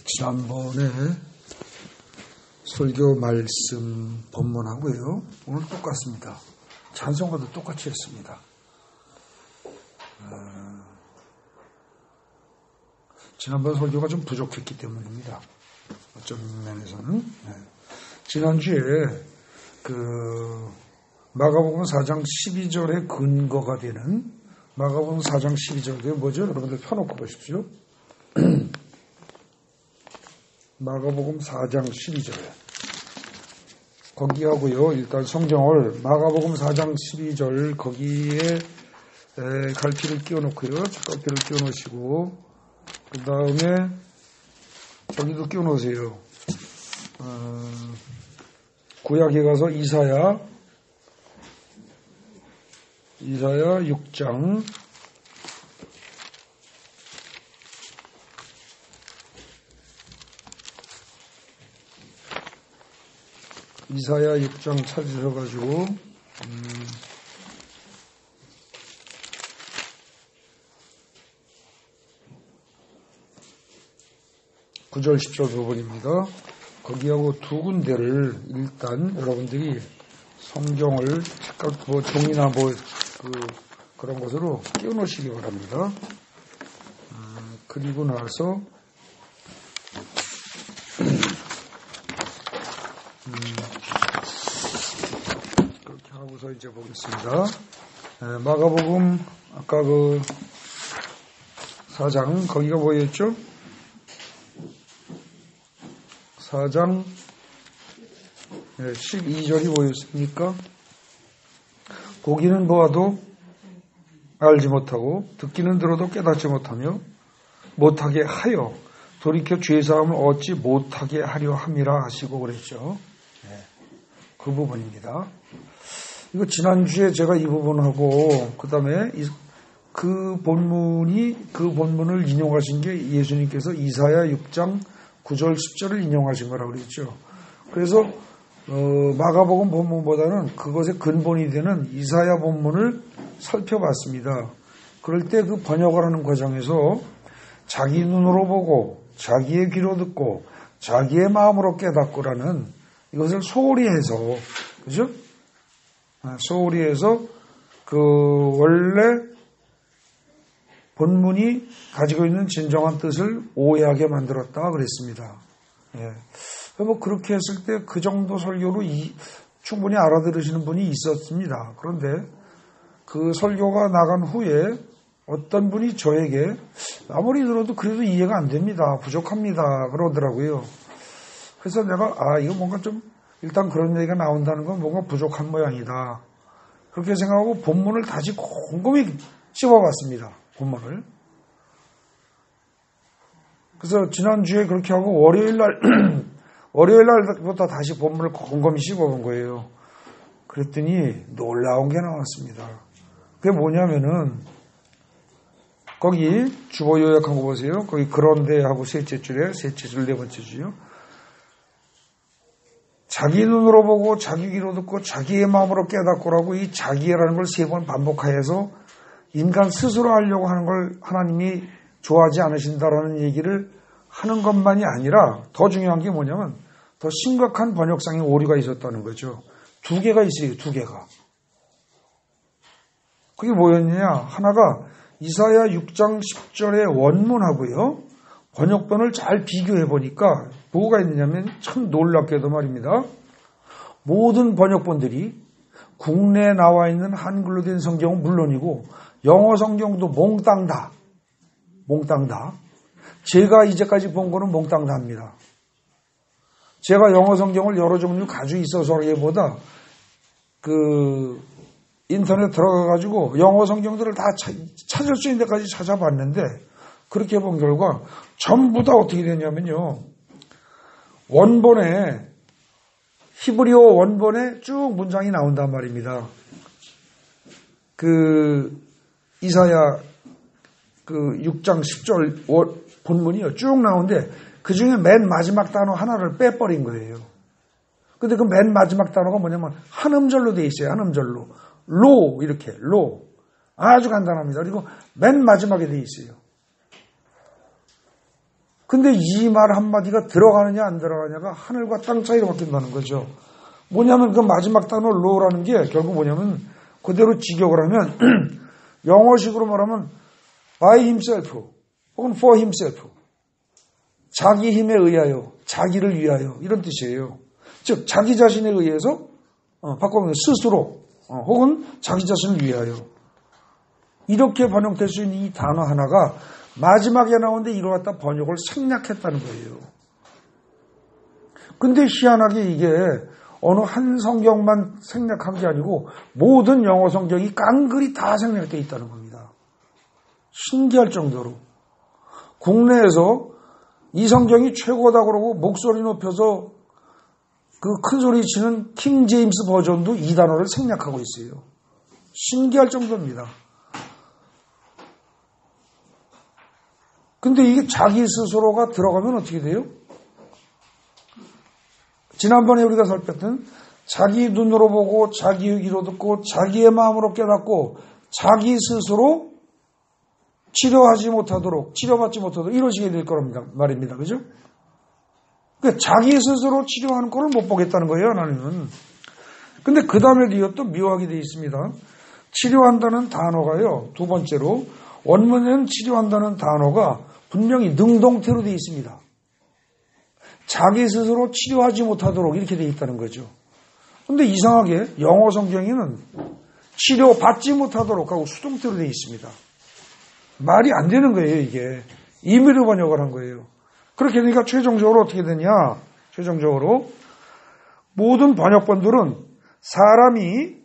지난번에 설교 말씀 본문하고요. 오늘 똑같습니다. 찬송가도 똑같이 했습니다. 지난번 설교가 좀 부족했기 때문입니다. 어떤 면에서는. 지난주에 마가복음 4장 12절의 근거가 되는 마가복음 4장 12절에 뭐죠? 여러분들 펴놓고 보십시오. 마가복음 4장 12절. 거기하고요. 일단 성경을 마가복음 4장 12절 거기에 갈피를 끼워놓고요. 갈피를 끼워놓으시고 그 다음에 저기도 끼워놓으세요. 구약에 가서 이사야 6장 이사야 6장 찾으셔가지고 9절 10절 부분입니다. 거기하고 두 군데를 일단 여러분들이 성경을 색깔 종이나 그런 것으로 끼워놓으시기 바랍니다. 그리고 나서 그렇게 하고서 이제 보겠습니다. 마가복음 아까 4장 거기가 뭐였죠? 4장 12절이 뭐였습니까? 보기는 보아도 알지 못하고 듣기는 들어도 깨닫지 못하며 못하게 하여 돌이켜 죄사함을 얻지 못하게 하려 함이라 하시고 그랬죠. 그 부분입니다. 이거 지난주에 제가 이 부분하고 그 다음에 그 본문을 인용하신 게 예수님께서 이사야 6장 9절 10절을 인용하신 거라고 그랬죠. 그래서 마가복음 본문보다는 그것의 근본이 되는 이사야 본문을 살펴봤습니다. 그럴 때 그 번역을 하는 과정에서 자기 눈으로 보고 자기의 귀로 듣고 자기의 마음으로 깨닫고라는 이것을 소홀히 해서 그죠? 소홀히 해서 원래 본문이 가지고 있는 진정한 뜻을 오해하게 만들었다 그랬습니다. 그렇게 했을 때 그 정도 설교로 충분히 알아들으시는 분이 있었습니다. 그런데 그 설교가 나간 후에 어떤 분이 저에게 아무리 들어도 그래도 이해가 안 됩니다. 부족합니다. 그러더라고요. 그래서 내가 이거 뭔가 좀 일단 그런 얘기가 나온다는 건 뭔가 부족한 모양이다. 그렇게 생각하고 본문을 다시 곰곰이 씹어봤습니다. 본문을. 그래서 지난주에 그렇게 하고 월요일날부터 다시 본문을 곰곰이 씹어본 거예요. 그랬더니 놀라운 게 나왔습니다. 그게 뭐냐면은 거기 주어 요약한 거 보세요. 거기 그런데 하고 셋째 줄 네 번째 줄이요. 자기 눈으로 보고 자기 귀로 듣고 자기의 마음으로 깨닫고라고 이 자기라는 걸 3번 반복하여서 인간 스스로 하려고 하는 걸 하나님이 좋아하지 않으신다라는 얘기를 하는 것만이 아니라 더 중요한 게 뭐냐면 더 심각한 번역상의 오류가 있었다는 거죠. 2개가 있어요. 2개가. 그게 뭐였느냐. 하나가 이사야 6장 10절의 원문하고요. 번역본을 잘 비교해 보니까 뭐가 있느냐면 참 놀랍게도 말입니다. 모든 번역본들이 국내에 나와 있는 한글로 된 성경은 물론이고 영어 성경도 몽땅 다. 제가 이제까지 본 거는 몽땅 다입니다. 제가 영어 성경을 여러 종류 가지고 있어서라기보다 인터넷 들어가가지고 영어 성경들을 다 찾을 수 있는 데까지 찾아봤는데 그렇게 본 결과 전부 다 어떻게 되냐면요. 히브리어 원본에 쭉 문장이 나온단 말입니다. 이사야 6장 10절 본문이요. 쭉 나오는데 그 중에 맨 마지막 단어 하나를 빼버린 거예요. 근데 그 맨 마지막 단어가 뭐냐면 한 음절로 돼 있어요. 한 음절로. 이렇게. 아주 간단합니다. 그리고 맨 마지막에 돼 있어요. 근데 이 말 한마디가 들어가느냐 안 들어가느냐가 하늘과 땅 차이로 바뀐다는 거죠. 뭐냐면 그 마지막 단어 law라는 게 결국 뭐냐면 그대로 직역을 하면 영어식으로 말하면 by himself 혹은 for himself. 자기 힘에 의하여, 자기를 위하여 이런 뜻이에요. 즉 자기 자신에 의해서 바꿔보면 스스로 혹은 자기 자신을 위하여 이렇게 번역될 수 있는 이 단어 하나가 마지막에 나오는데 이걸 갖다 번역을 생략했다는 거예요. 근데 희한하게 이게 어느 한 성경만 생략한 게 아니고 모든 영어 성경이 깡그리 다 생략되어 있다는 겁니다. 신기할 정도로. 국내에서 이 성경이 최고다 그러고 목소리 높여서 그 큰 소리 치는 킹 제임스 버전도 이 단어를 생략하고 있어요. 신기할 정도입니다. 근데 이게 자기 스스로가 들어가면 어떻게 돼요? 지난번에 우리가 살폈던 자기 눈으로 보고 자기 귀로 듣고 자기의 마음으로 깨닫고 자기 스스로 치료받지 못하도록 이러시게 될 거랍니다. 말입니다. 그죠? 그러니까 자기 스스로 치료하는 꼴을 못 보겠다는 거예요, 하나님은. 근데 그 다음에 또 묘하게 되어 있습니다. 치료한다는 단어가요, 두 번째로, 원문에는 치료한다는 단어가 분명히 능동태로 되어 있습니다. 자기 스스로 치료하지 못하도록 이렇게 되어 있다는 거죠. 근데 이상하게 영어 성경에는 치료받지 못하도록 하고 수동태로 되어 있습니다. 말이 안 되는 거예요, 이게. 임의로 번역을 한 거예요. 그렇게 되니까 최종적으로 어떻게 되냐? 최종적으로 모든 번역본들은 사람이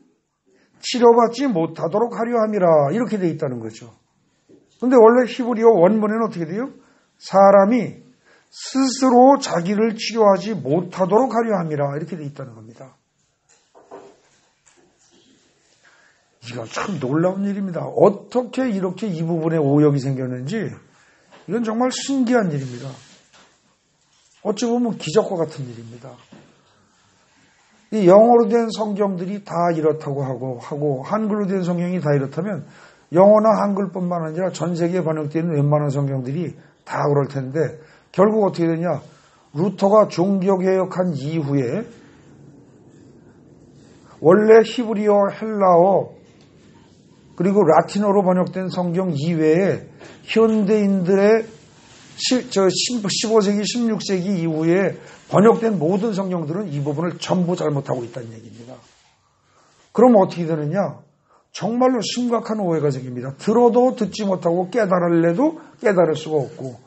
치료받지 못하도록 하려 함이라 이렇게 되어 있다는 거죠. 근데 원래 히브리어 원문에는 어떻게 돼요? 사람이 스스로 자기를 치료하지 못하도록 하려 함이라 이렇게 되어 있다는 겁니다. 이거 참 놀라운 일입니다. 어떻게 이렇게 이 부분에 오역이 생겼는지 이건 정말 신기한 일입니다. 어찌 보면 기적과 같은 일입니다. 이 영어로 된 성경들이 다 이렇다고 하고 한글로 된 성경이 다 이렇다면 영어나 한글뿐만 아니라 전 세계에 번역되는 웬만한 성경들이 다 그럴 텐데 결국 어떻게 되냐? 루터가 종교개혁한 이후에 원래 히브리어, 헬라어 그리고 라틴어로 번역된 성경 이외에 현대인들의 15세기, 16세기 이후에 번역된 모든 성경들은 이 부분을 전부 잘못하고 있다는 얘기입니다. 그럼 어떻게 되느냐? 정말로 심각한 오해가 생깁니다. 들어도 듣지 못하고 깨달을래도 깨달을 수가 없고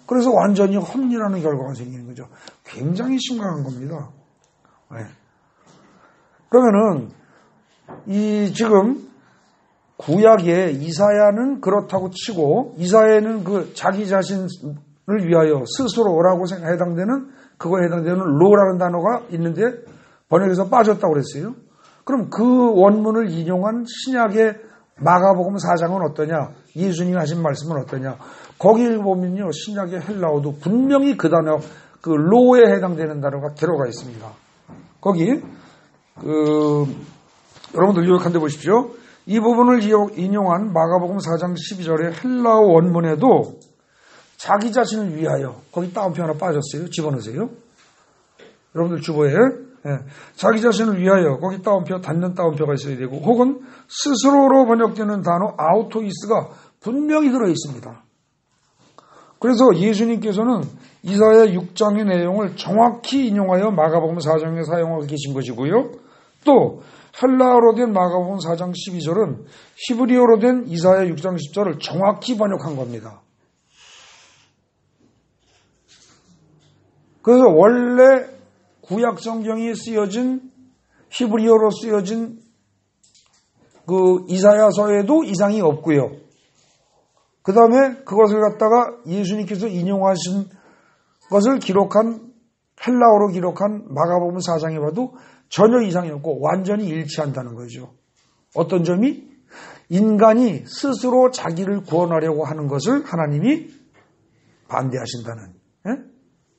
그래서 완전히 헛일하는 결과가 생기는 거죠. 굉장히 심각한 겁니다. 네. 그러면은 이 지금 구약의 이사야는 그렇다고 치고 이사야는 그 자기 자신을 위하여 스스로라고 해당되는 그거에 해당되는 로라는 단어가 있는데 번역에서 빠졌다고 그랬어요. 그럼 그 원문을 인용한 신약의 마가복음 4장은 어떠냐? 예수님이 하신 말씀은 어떠냐? 거기를 보면요. 신약의 헬라어도 분명히 그 단어, 그 로에 해당되는 단어가 들어가 있습니다. 거기 여러분들 요약한 데 보십시오. 이 부분을 인용한 마가복음 4장 12절의 헬라어 원문에도 자기 자신을 위하여 거기 따옴표 하나 빠졌어요. 집어넣으세요. 여러분들 주보에 자기 자신을 위하여 거기 따옴표 닫는 따옴표가 있어야 되고 혹은 스스로로 번역되는 단어 아우토이스가 분명히 들어있습니다. 그래서 예수님께서는 이사야 6장의 내용을 정확히 인용하여 마가복음 4장에 사용하고 계신 것이고요. 또 헬라어로 된 마가복음 4장 12절은 히브리어로 된 이사야 6장 10절을 정확히 번역한 겁니다. 그래서 원래 구약 성경이 쓰여진 히브리어로 쓰여진 그 이사야서에도 이상이 없고요. 그 다음에 그것을 갖다가 예수님께서 인용하신 것을 기록한 헬라어로 기록한 마가복음 4장에 봐도 전혀 이상이 없고 완전히 일치한다는 거죠. 어떤 점이? 인간이 스스로 자기를 구원하려고 하는 것을 하나님이 반대하신다는.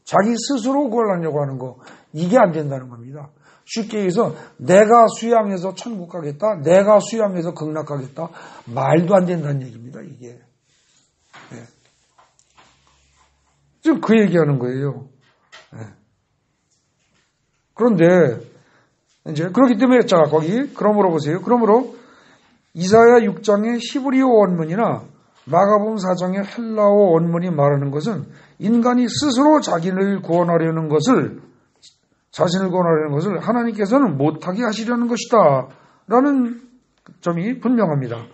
자기 스스로 구원하려고 하는 거. 이게 안 된다는 겁니다. 쉽게 얘기해서 내가 수양해서 천국 가겠다. 내가 수양해서 극락 가겠다. 말도 안 된다는 얘기입니다. 이게. 지금 그 얘기하는 거예요. 네. 그런데 이제 그렇기 때문에 자 거기 그러므로 보세요. 그러므로 이사야 6장의 히브리어 원문이나 마가복음 4장의 헬라어 원문이 말하는 것은 인간이 스스로 자신을 구원하려는 것을 하나님께서는 못하게 하시려는 것이다 라는 점이 분명합니다.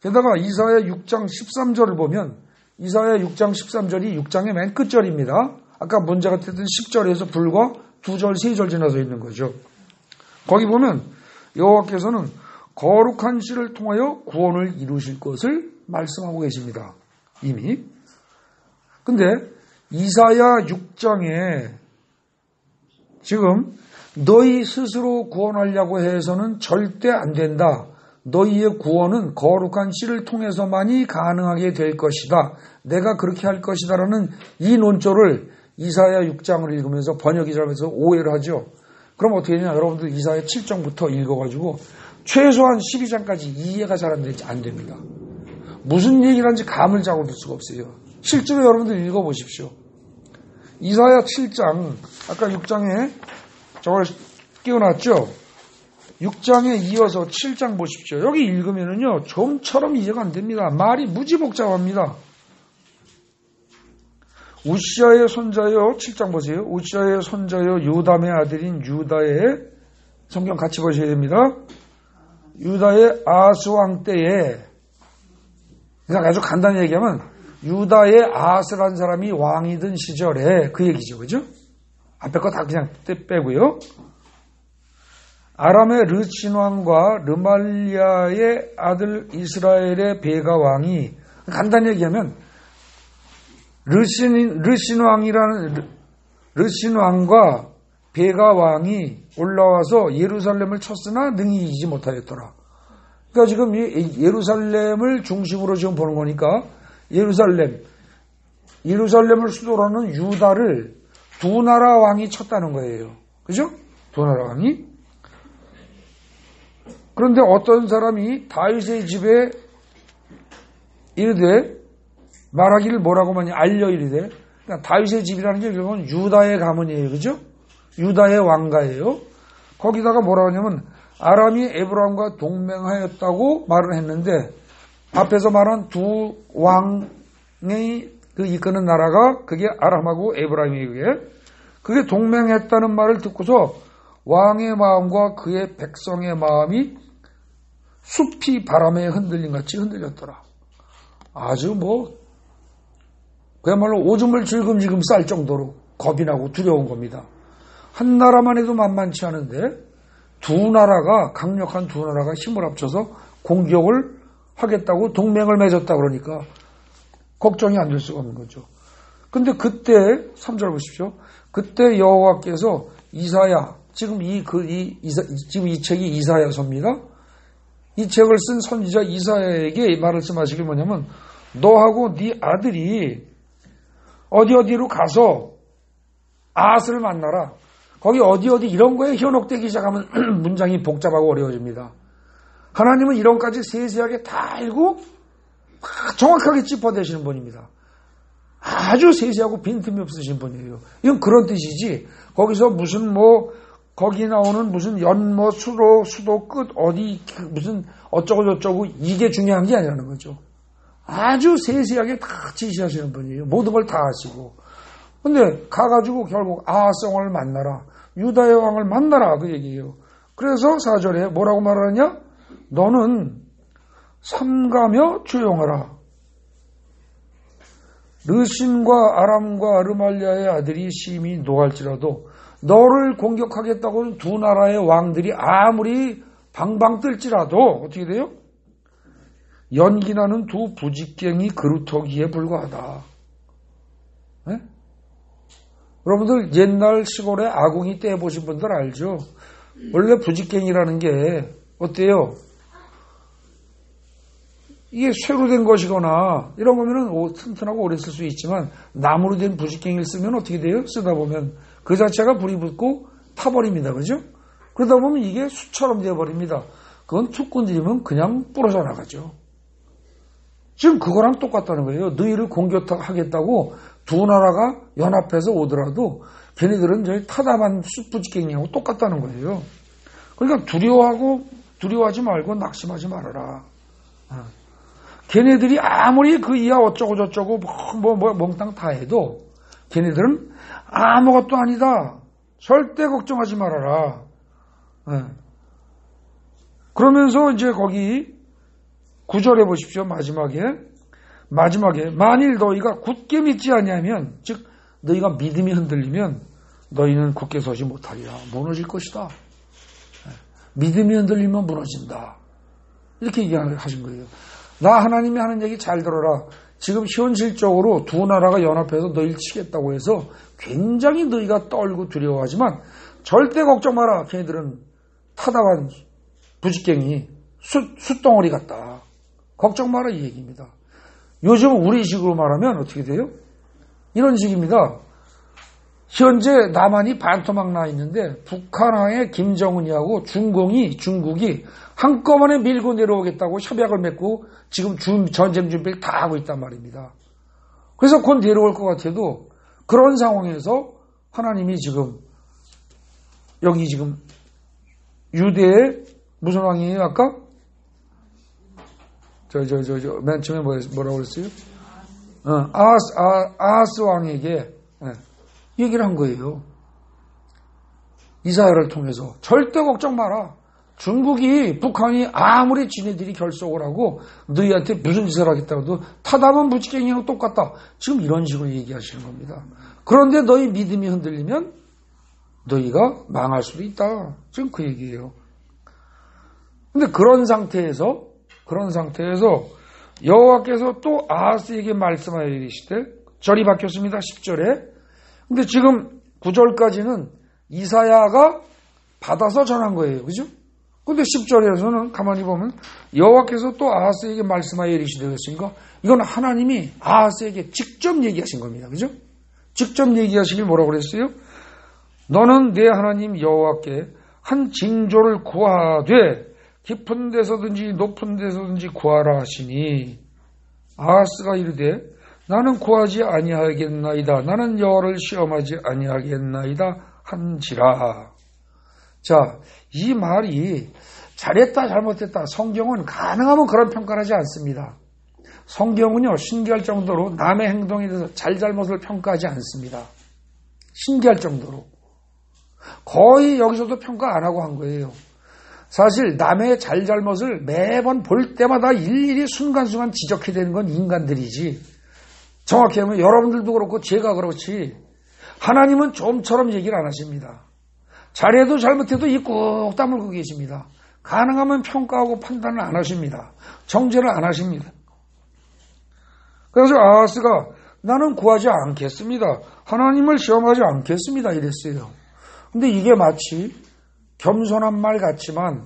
게다가 이사야 6장 13절을 보면 이사야 6장 13절이 6장의 맨 끝절입니다. 아까 문제가 됐던 10절에서 불과 2절, 3절 지나서 있는 거죠. 거기 보면 여호와께서는 거룩한 씨를 통하여 구원을 이루실 것을 말씀하고 계십니다. 이미. 근데 이사야 6장에 지금 너희 스스로 구원하려고 해서는 절대 안 된다. 너희의 구원은 거룩한 씨를 통해서만이 가능하게 될 것이다. 내가 그렇게 할 것이다 라는 이 논조를 이사야 6장을 읽으면서 번역이 잘해서 오해를 하죠. 그럼 어떻게 되냐. 여러분들 이사야 7장부터 읽어가지고 최소한 12장까지 이해가 잘 안 됩니다. 무슨 얘기를 하는지 감을 잡을 수가 없어요. 실제로 여러분들 읽어보십시오. 이사야 7장, 아까 6장에 저걸 끼워놨죠? 6장에 이어서 7장 보십시오. 여기 읽으면은요, 좀처럼 이해가 안 됩니다. 말이 무지 복잡합니다. 우시아의 손자여, 7장 보세요. 우시아의 손자여 요담의 아들인 유다의, 성경 같이 보셔야 됩니다. 유다의 아스왕 때에, 그러니까 아주 간단히 얘기하면 유다의 아스란 사람이 왕이던 시절에 그 얘기죠. 그죠? 앞에 거 다 그냥 빼고요. 아람의 르신 왕과 르말리아의 아들 이스라엘의 베가 왕이, 간단히 얘기하면 르신 왕과 베가 왕이 올라와서 예루살렘을 쳤으나 능히 이기지 못하였더라. 그러니까 지금 예루살렘을 중심으로 지금 보는 거니까 예루살렘을 수도로 하는 유다를 두 나라 왕이 쳤다는 거예요. 그죠? 두 나라 왕이. 그런데 어떤 사람이 다윗의 집에 이르되 말하기를 뭐라고 많이 알려 이르되, 그러니까 다윗의 집이라는 게 결국은 유다의 가문이에요. 그죠? 유다의 왕가예요. 거기다가 뭐라고 하냐면 아람이 에브라임과 동맹하였다고 말을 했는데 앞에서 말한 두 왕이 그 이끄는 나라가 그게 아람하고 에브라임이에요. 그게 동맹했다는 말을 듣고서 왕의 마음과 그의 백성의 마음이 숲이 바람에 흔들린 같이 흔들렸더라. 아주 그야말로 오줌을 질금질금 쌀 정도로 겁이 나고 두려운 겁니다. 한 나라만 해도 만만치 않은데 강력한 두 나라가 힘을 합쳐서 공격을 하겠다고 동맹을 맺었다 그러니까 걱정이 안 될 수가 없는 거죠. 근데 그때 3절 보십시오. 그때 여호와께서 이사야, 지금 이 책이 이사야서입니다. 이 책을 쓴 선지자 이사야에게 말씀하시길 뭐냐면 너하고 네 아들이 어디로 가서 아스를 만나라. 거기 어디 이런 거에 현혹되기 시작하면 문장이 복잡하고 어려워집니다. 하나님은 이런 것까지 세세하게 다 알고 정확하게 짚어대시는 분입니다. 아주 세세하고 빈틈이 없으신 분이에요. 이건 그런 뜻이지. 거기서 무슨 거기 나오는 무슨 수도 끝 무슨 어쩌고 이게 중요한 게 아니라는 거죠. 아주 세세하게 다 지시하시는 분이에요. 모든 걸 다 아시고. 근데 가가지고 결국 아하성을 만나라. 유다의 왕을 만나라. 그 얘기예요. 그래서 4절에 뭐라고 말하느냐? 너는 삼가며 조용하라. 르신과 아람과 르말리아의 아들이 심히 노할지라도 너를 공격하겠다고 두 나라의 왕들이 아무리 방방 뜰지라도 어떻게 돼요? 연기나는 두 부직갱이 그루터기에 불과하다. 네? 여러분들 옛날 시골에 아궁이 떼보신 분들 알죠? 원래 부직갱이라는 게 어때요? 이게 쇠로 된 것이거나 이런 거면은 튼튼하고 오래 쓸 수 있지만 나무로 된 부직갱이를 쓰면 어떻게 돼요? 쓰다 보면 그 자체가 불이 붙고 타버립니다. 그죠? 그러다 보면 이게 숯처럼 되어버립니다. 그건 툭 건드리면 그냥 부러져 나가죠. 지금 그거랑 똑같다는 거예요. 너희를 공격하겠다고 두 나라가 연합해서 오더라도 걔네들은 저희 타다만 숯부지깽이하고 똑같다는 거예요. 그러니까 두려워하지 말고 낙심하지 말아라. 걔네들이 아무리 그 이하 어쩌고 저쩌고 멍땅 다 해도 걔네들은 아무것도 아니다. 절대 걱정하지 말아라. 그러면서 이제 거기 9절에 보십시오. 마지막에 만일 너희가 굳게 믿지 아니하면 즉 너희가 믿음이 흔들리면 너희는 굳게 서지 못하리라. 무너질 것이다. 믿음이 흔들리면 무너진다. 이렇게 얘기하신 거예요. 나 하나님이 하는 얘기 잘 들어라. 지금 현실적으로 두 나라가 연합해서 너희를 치겠다고 해서 굉장히 너희가 떨고 두려워하지만 절대 걱정 마라. 걔네들은 타다만 부지깽이 숯덩어리 같다. 걱정 마라 이 얘기입니다. 요즘 우리 식으로 말하면 어떻게 돼요? 이런 식입니다. 현재 남한이 반토막 나 있는데 북한의 김정은이하고 중국이 한꺼번에 밀고 내려오겠다고 협약을 맺고 지금 전쟁 준비를 다 하고 있단 말입니다. 그래서 곧 내려올 것 같아도 그런 상황에서 하나님이 지금 여기 지금 유대의 무슨 왕이에요 아까? 맨 처음에 뭐라고 그랬어요? 아하스 왕에게 얘기를 한 거예요. 이사야를 통해서 절대 걱정 마라. 북한이 아무리 지네들이 결속을 하고 너희한테 무슨 짓을 하겠다고 해도 타다만 부지깽이하고 똑같다. 지금 이런 식으로 얘기하시는 겁니다. 그런데 너희 믿음이 흔들리면 너희가 망할 수도 있다. 지금 그 얘기예요. 근데 그런 상태에서 여호와께서 또 아하스에게 말씀하여 이르시되 절이 바뀌었습니다. 10절에. 근데 지금 9절까지는 이사야가 받아서 전한 거예요. 그죠? 근데 10절에서는 가만히 보면 여호와께서 또 아하스에게 말씀하여 이르시되 그랬으니까 이건 하나님이 아하스에게 직접 얘기하신 겁니다. 그죠? 직접 얘기하시길 뭐라고 그랬어요? 너는 내 하나님 여호와께 한 징조를 구하되 깊은 데서든지 높은 데서든지 구하라 하시니 아하스가 이르되 나는 구하지 아니하겠나이다. 나는 여호와를 시험하지 아니하겠나이다 한지라. 자, 이 말이 잘했다 잘못했다 성경은 가능하면 그런 평가를 하지 않습니다. 성경은요 신기할 정도로 남의 행동에 대해서 잘잘못을 평가하지 않습니다. 신기할 정도로 거의 여기서도 평가 안 하고 한 거예요. 사실 남의 잘잘못을 매번 볼 때마다 일일이 순간순간 지적해야 되는 건 인간들이지, 정확히 하면 여러분들도 그렇고 제가 그렇지 하나님은 좀처럼 얘기를 안 하십니다. 잘해도 잘못해도 입 꾹 다물고 계십니다. 가능하면 평가하고 판단을 안 하십니다. 정죄를 안 하십니다. 그래서 아하스가 나는 구하지 않겠습니다. 하나님을 시험하지 않겠습니다. 이랬어요. 근데 이게 마치 겸손한 말 같지만,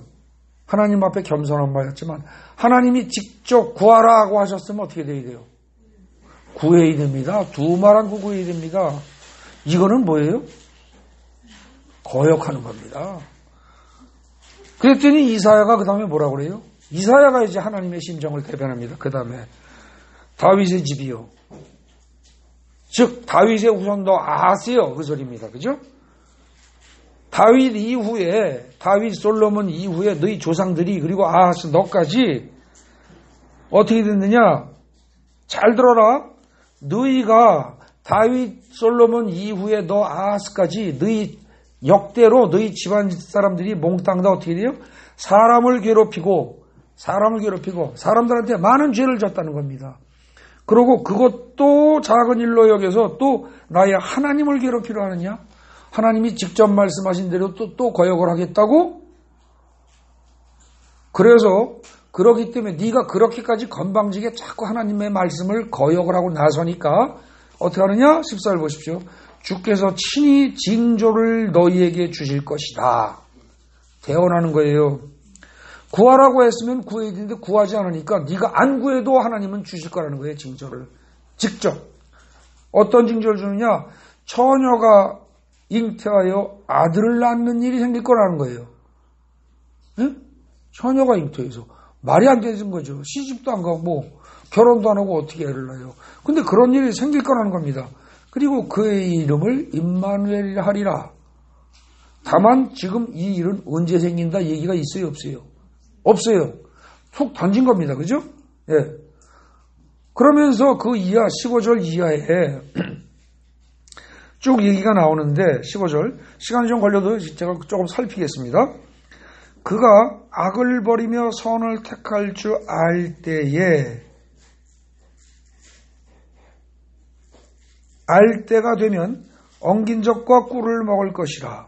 하나님 앞에 겸손한 말 같지만 하나님이 직접 구하라고 하셨으면 어떻게 돼야 돼요? 구해야 됩니다. 두 말 안 구해야 됩니다. 이거는 뭐예요? 거역하는 겁니다. 그랬더니 이사야가 그 다음에 뭐라고 그래요? 이사야가 이제 하나님의 심정을 대변합니다. 그 다음에 다윗의 집이요. 즉 다윗의 후손도 아하스요. 그 소리입니다. 그죠? 다윗 솔로몬 이후에 너희 조상들이, 그리고 아하스 너까지 어떻게 됐느냐? 잘 들어라. 너희가 다윗 솔로몬 이후에 너 아하스까지 너희 역대로 너희 집안 사람들이 몽땅 다 어떻게 돼요? 사람을 괴롭히고 사람들한테 많은 죄를 졌다는 겁니다. 그리고 그것도 작은 일로 여겨서 또 나의 하나님을 괴롭히려 하느냐? 하나님이 직접 말씀하신 대로 또 거역을 하겠다고? 그래서 그렇기 때문에 네가 그렇게까지 건방지게 자꾸 하나님의 말씀을 거역을 하고 나서니까 어떻게 하느냐? 14절 보십시오. 주께서 친히 징조를 너희에게 주실 것이다. 대언하는 거예요. 구하라고 했으면 구해야 되는데 구하지 않으니까 네가 안 구해도 하나님은 주실 거라는 거예요. 징조를. 직접. 어떤 징조를 주느냐? 처녀가 잉태하여 아들을 낳는 일이 생길 거라는 거예요. 응? 처녀가 잉태해서 말이 안 되는 거죠. 시집도 안 가고 결혼도 안 하고 어떻게 애를 낳아요? 근데 그런 일이 생길 거라는 겁니다. 그리고 그의 이름을 임마누엘 하리라. 다만 지금 이 일은 언제 생긴다 얘기가 있어요, 없어요? 없어요. 속 던진 겁니다. 그죠? 예. 그러면서 그 이하 15절 이하에 쭉 얘기가 나오는데 15절 시간이 좀 걸려도 제가 조금 살피겠습니다. 그가 악을 버리며 선을 택할 줄 알 때가 되면 엉긴 젖과 꿀을 먹을 것이라.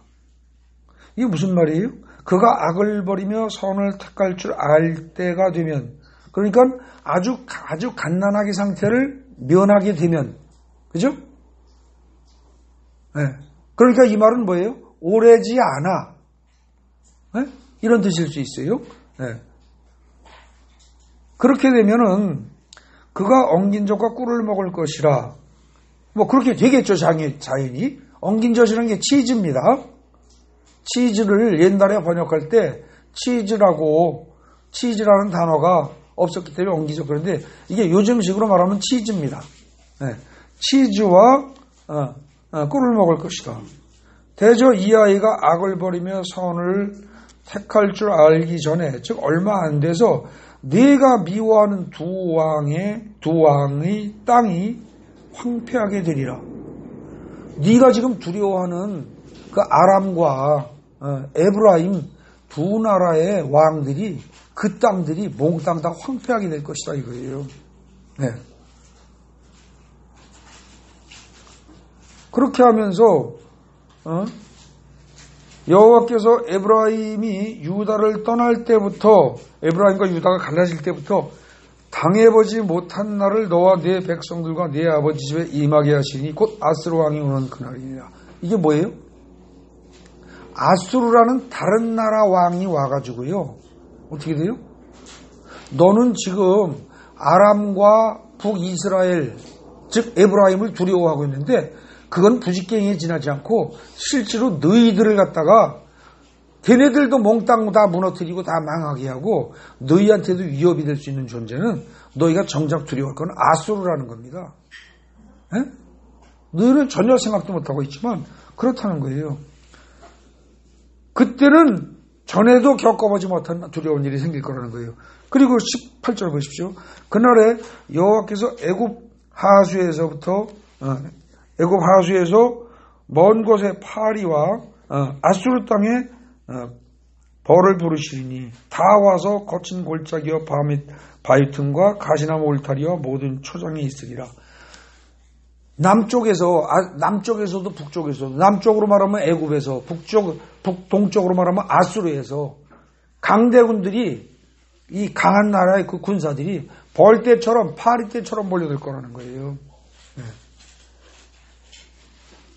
이게 무슨 말이에요? 그가 악을 버리며 선을 택할 줄 알 때가 되면, 그러니까 아주 갓난아기 상태를 면하게 되면, 그죠? 네. 그러니까 이 말은 뭐예요? 오래지 않아. 네? 이런 뜻일 수 있어요. 네. 그렇게 되면은 그가 엉긴 젖과 꿀을 먹을 것이라. 뭐 그렇게 되겠죠, 자연이. 엉긴 젖이라는 게 치즈입니다. 치즈를 옛날에 번역할 때 치즈라는 단어가 없었기 때문에 엉기죠. 그런데 이게 요즘식으로 말하면 치즈입니다. 네. 치즈와 꿀을 먹을 것이다. 대저 이 아이가 악을 버리며 선을 택할 줄 알기 전에, 즉 얼마 안 돼서 네가 미워하는 두 왕의 땅이 황폐하게 되리라. 네가 지금 두려워하는 그 아람과 에브라임 두 나라의 왕들이, 그 땅들이 몽땅 다 황폐하게 될 것이다 이거예요. 네. 그렇게 하면서 여호와께서 에브라임이 유다를 떠날 때부터, 에브라임과 유다가 갈라질 때부터 당해보지 못한 날을 너와 네 백성들과 네 아버지 집에 임하게 하시니 곧 아스루 왕이 오는 그날이니라. 이게 뭐예요? 아수르라는 다른 나라 왕이 와가지고요. 어떻게 돼요? 너는 지금 아람과 북이스라엘, 즉 에브라임을 두려워하고 있는데 그건 부직갱이에 지나지 않고 실제로 너희들을 갖다가 걔네들도 몽땅 다 무너뜨리고 다 망하게 하고 너희한테도 위협이 될 수 있는 존재는 너희가 정작 두려워할 건 아수르라는 겁니다. 에? 너희는 전혀 생각도 못하고 있지만 그렇다는 거예요. 그때는 전에도 겪어보지 못한 두려운 일이 생길 거라는 거예요. 그리고 18절 보십시오. 그날에 여호와께서 애굽 하수에서 먼 곳의 파리와 아수르 땅에 벌을 부르시리니 다 와서 거친 골짜기와 바위 틈과 가시나무 울타리와 모든 초장에 있으리라. 남쪽에서도 북쪽에서도, 남쪽으로 말하면 애굽에서, 동쪽으로 말하면 아수르에서 강대군들이, 이 강한 나라의 그 군사들이 벌떼처럼, 파리떼처럼 몰려들 거라는 거예요. 네.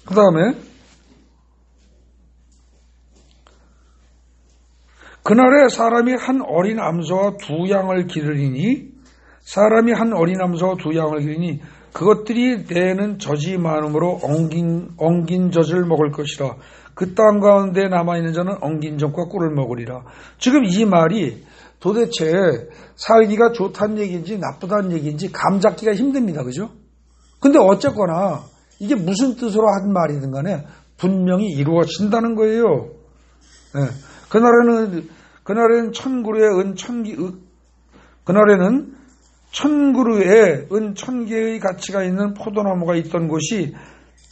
그 다음에 그날에 사람이 한 어린 암소와 두 양을 기르리니 그것들이 내는 젖이 많으므로 엉긴 젖을 먹을 것이라. 그 땅 가운데 남아있는 자는 엉긴 젖과 꿀을 먹으리라. 지금 이 말이 도대체 살기가 좋다는 얘기인지 나쁘다는 얘기인지 감 잡기가 힘듭니다. 그죠? 근데 어쨌거나 이게 무슨 뜻으로 한 말이든 간에 분명히 이루어진다는 거예요. 네. 그날에는 천그루에 은 1000개의 가치가 있는 포도나무가 있던 곳이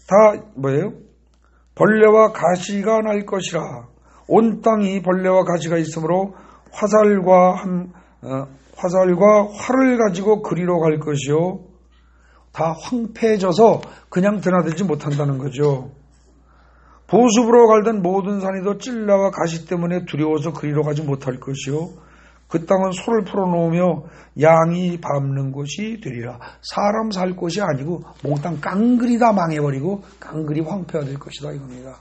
다 뭐예요? 벌레와 가시가 날 것이라. 온 땅이 벌레와 가시가 있으므로 화살과 활을 가지고 그리로 갈 것이요. 다 황폐해져서 그냥 드나들지 못한다는 거죠. 보습으로 갈던 모든 산이도 찔라와 가시 때문에 두려워서 그리로 가지 못할 것이요. 그 땅은 소를 풀어놓으며 양이 밟는 곳이 되리라. 사람 살 곳이 아니고 몽땅 깡그리 다 망해버리고 깡그리 황폐화 될 것이다 이겁니다.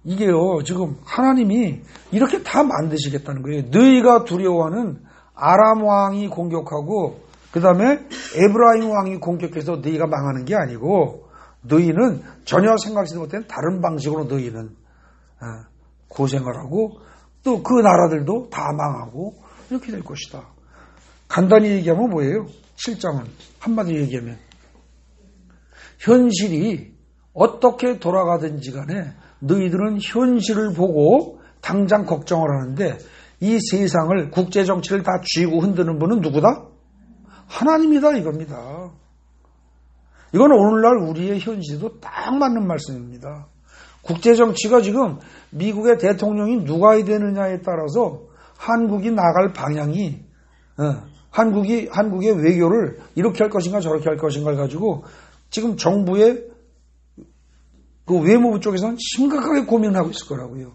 이게요, 지금 하나님이 이렇게 다 만드시겠다는 거예요. 너희가 두려워하는 아람 왕이 공격하고 그 다음에 에브라임 왕이 공격해서 너희가 망하는 게 아니고, 너희는 전혀 생각지도 못한 다른 방식으로 너희는 고생을 하고 또 그 나라들도 다 망하고 이렇게 될 것이다. 간단히 얘기하면 뭐예요? 7장은 한마디로 얘기하면 현실이 어떻게 돌아가든지 간에 너희들은 현실을 보고 당장 걱정을 하는데 이 세상을 국제정치를 다 쥐고 흔드는 분은 누구다? 하나님이다 이겁니다. 이건 오늘날 우리의 현실도 딱 맞는 말씀입니다. 국제정치가 지금 미국의 대통령이 누가 되느냐에 따라서 한국이 나갈 방향이 한국의 외교를 이렇게 할 것인가 저렇게 할 것인가를 가지고 지금 정부의 그 외무부 쪽에서는 심각하게 고민하고 있을 거라고요.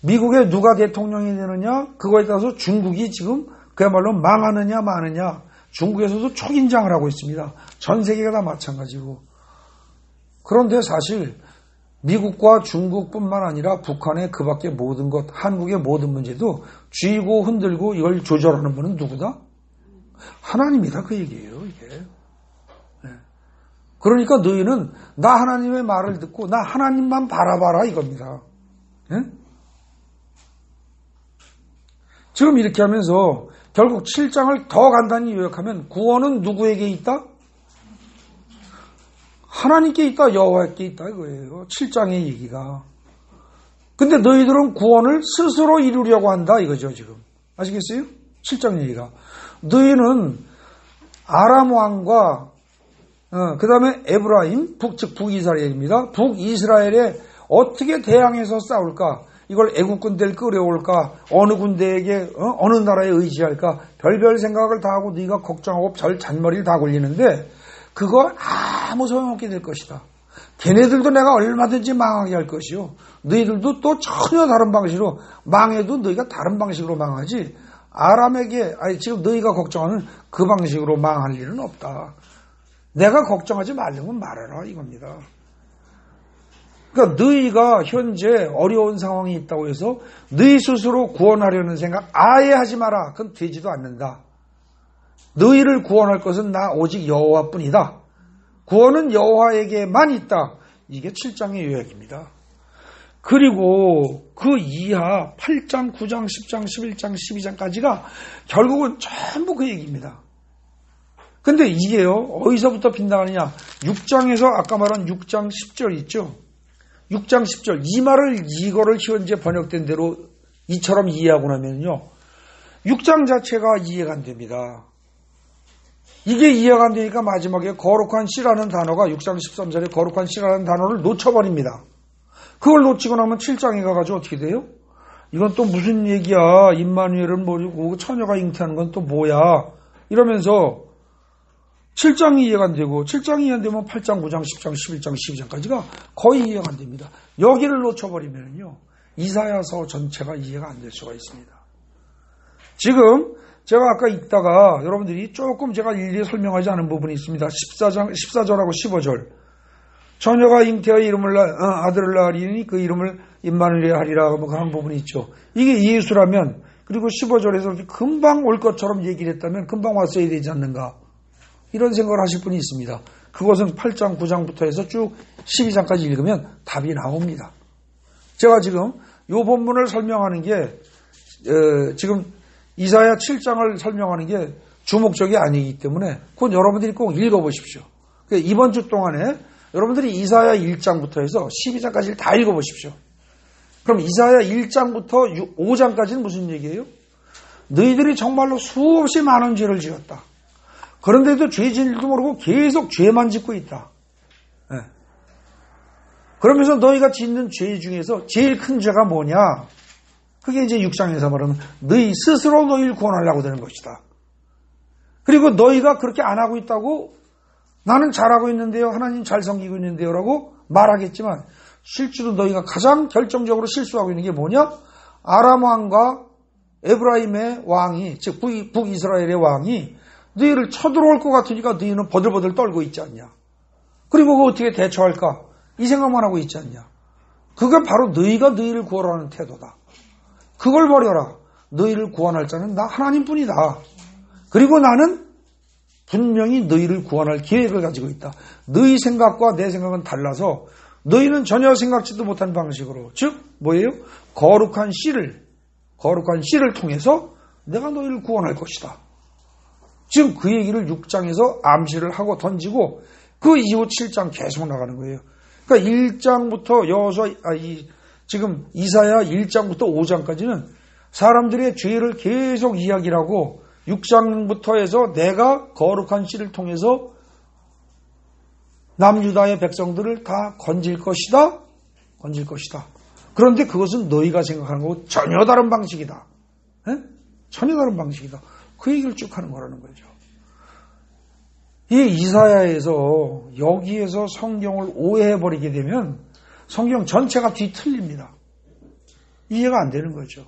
미국에 누가 대통령이 되느냐 그거에 따라서 중국이 지금 그야말로 망하느냐 마느냐 중국에서도 초긴장을 하고 있습니다. 전 세계가 다 마찬가지고. 그런데 사실 미국과 중국뿐만 아니라 북한의 그 밖의 모든 것, 한국의 모든 문제도 쥐고 흔들고 이걸 조절하는 분은 누구다? 하나님이다 그 얘기예요. 이게. 그러니까 너희는 나 하나님의 말을 듣고 나 하나님만 바라봐라 이겁니다. 예? 지금 이렇게 하면서 결국 7장을 더 간단히 요약하면 구원은 누구에게 있다? 하나님께 있다, 여호와께 있다 이거예요. 7장의 얘기가. 근데 너희들은 구원을 스스로 이루려고 한다 이거죠 지금. 아시겠어요? 7장 얘기가. 너희는 아람 왕과 그 다음에 에브라임, 즉 북이스라엘입니다. 북이스라엘에 어떻게 대항해서 싸울까? 이걸 애국 군대를 끌어올까? 어느 군대에게 어느 나라에 의지할까? 별별 생각을 다 하고 네가 걱정하고 별 잔머리를 다 굴리는데 그거 아무 소용없게 될 것이다. 걔네들도 내가 얼마든지 망하게 할 것이요. 너희들도 또 전혀 다른 방식으로 망해도 너희가 다른 방식으로 망하지 아람에게 지금 너희가 걱정하는 그 방식으로 망할 일은 없다. 내가 걱정하지 말려면 말해라 이겁니다. 그러니까 너희가 현재 어려운 상황이 있다고 해서 너희 스스로 구원하려는 생각 아예 하지 마라. 그건 되지도 않는다. 너희를 구원할 것은 나 오직 여호와뿐이다. 구원은 여호와에게만 있다. 이게 7장의 요약입니다. 그리고 그 이하 8장, 9장, 10장, 11장, 12장까지가 결국은 전부 그 얘기입니다. 근데 이게요, 어디서부터 빗나가느냐? 6장에서 아까 말한 6장 10절 있죠? 6장 10절. 이 말을 이거를 현재 번역된 대로 이처럼 이해하고 나면요. 6장 자체가 이해가 안 됩니다. 이게 이해가 안 되니까 마지막에 거룩한 씨라는 단어가 6장 13절에 거룩한 씨라는 단어를 놓쳐버립니다. 그걸 놓치고 나면 7장에 가가지고 어떻게 돼요? 이건 또 무슨 얘기야? 임마누엘은 뭐고 처녀가 잉태하는 건 또 뭐야? 이러면서 7장이 이해가 안 되고 7장이 이해 안 되면 8장, 9장, 10장, 11장, 12장까지가 거의 이해가 안 됩니다. 여기를 놓쳐버리면요. 이사야서 전체가 이해가 안 될 수가 있습니다. 지금 제가 아까 읽다가 여러분들이 조금 제가 일일이 설명하지 않은 부분이 있습니다. 14절하고 15절. 처녀가 잉태하여 이름을 아들을 낳으리니 그 이름을 임마누엘 하리라 하는 부분이 있죠. 이게 예수라면 그리고 15절에서 금방 올 것처럼 얘기를 했다면 금방 왔어야 되지 않는가. 이런 생각을 하실 분이 있습니다. 그것은 8장, 9장부터 해서 쭉 12장까지 읽으면 답이 나옵니다. 제가 지금 이 본문을 설명하는 게 지금 이사야 7장을 설명하는 게 주목적이 아니기 때문에 그건 여러분들이 꼭 읽어보십시오. 이번 주 동안에 여러분들이 이사야 1장부터 해서 12장까지를 다 읽어보십시오. 그럼 이사야 1장부터 5장까지는 무슨 얘기예요? 너희들이 정말로 수없이 많은 죄를 지었다. 그런데도 죄 지은 줄도 모르고 계속 죄만 짓고 있다. 네. 그러면서 너희가 짓는 죄 중에서 제일 큰 죄가 뭐냐? 그게 이제 6장에서 말하면 너희 스스로 너희를 구원하려고 되는 것이다. 그리고 너희가 그렇게 안 하고 있다고 나는 잘하고 있는데요. 하나님 잘 섬기고 있는데요. 라고 말하겠지만 실제로 너희가 가장 결정적으로 실수하고 있는 게 뭐냐? 아람 왕과 에브라임의 왕이 즉 북이스라엘의 왕이 너희를 쳐들어올 것 같으니까 너희는 버들버들 떨고 있지 않냐. 그리고 그거 어떻게 대처할까? 이 생각만 하고 있지 않냐. 그게 바로 너희가 너희를 구원하는 태도다. 그걸 버려라. 너희를 구원할 자는 나 하나님뿐이다. 그리고 나는 분명히 너희를 구원할 계획을 가지고 있다. 너희 생각과 내 생각은 달라서 너희는 전혀 생각지도 못한 방식으로 즉 뭐예요? 거룩한 씨를 통해서 내가 너희를 구원할 것이다. 지금 그 얘기를 6장에서 암시를 하고 던지고 그 이후 7장 계속 나가는 거예요. 그러니까 1장부터 지금 이사야 1장부터 5장까지는 사람들의 죄를 계속 이야기를 하고 6장부터 해서 내가 거룩한 씨를 통해서 남유다의 백성들을 다 건질 것이다. 그런데 그것은 너희가 생각하는 거고 전혀 다른 방식이다. 에? 전혀 다른 방식이다. 그 얘기를 쭉 하는 거라는 거죠. 이 이사야에서 여기에서 성경을 오해해버리게 되면 성경 전체가 뒤틀립니다. 이해가 안 되는 거죠.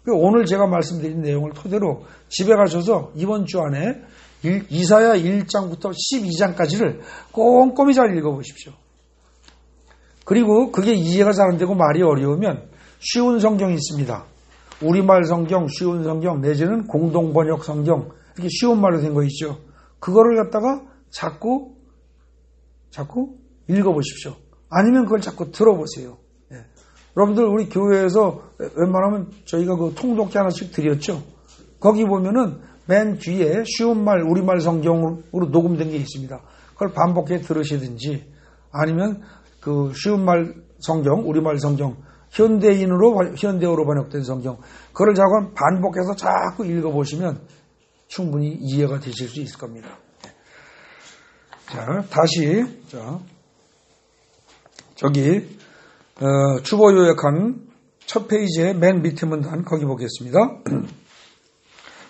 오늘 제가 말씀드린 내용을 토대로 집에 가셔서 이번 주 안에 이사야 1장부터 12장까지를 꼼꼼히 잘 읽어보십시오. 그리고 그게 이해가 잘 안 되고 말이 어려우면 쉬운 성경이 있습니다. 우리말 성경, 쉬운 성경, 내지는 공동번역 성경, 이렇게 쉬운 말로 된 거 있죠. 그거를 갖다가 자꾸 읽어보십시오. 아니면 그걸 자꾸 들어보세요. 예. 여러분들 우리 교회에서 웬만하면 저희가 그 통독기 하나씩 드렸죠. 거기 보면은 맨 뒤에 쉬운 말, 우리말 성경으로 녹음된 게 있습니다. 그걸 반복해 들으시든지 아니면 그 쉬운 말 성경, 우리말 성경, 현대어로 번역된 성경, 그걸 자꾸 반복해서 자꾸 읽어보시면 충분히 이해가 되실 수 있을 겁니다. 자, 다시, 저기, 주보 요약한 첫 페이지의 맨 밑에 문단, 거기 보겠습니다.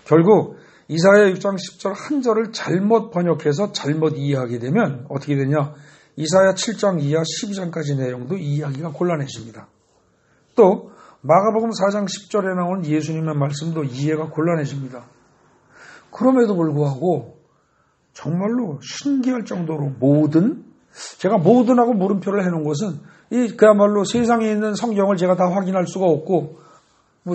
결국, 이사야 6장 10절 한 절을 잘못 번역해서 잘못 이해하게 되면 어떻게 되냐? 이사야 7장 이하 12장까지 내용도 이해하기가 곤란해집니다. 또 마가복음 4장 10절에 나온 예수님의 말씀도 이해가 곤란해집니다. 그럼에도 불구하고 정말로 신기할 정도로 제가 모든하고 물음표를 해놓은 것은 그야말로 세상에 있는 성경을 제가 다 확인할 수가 없고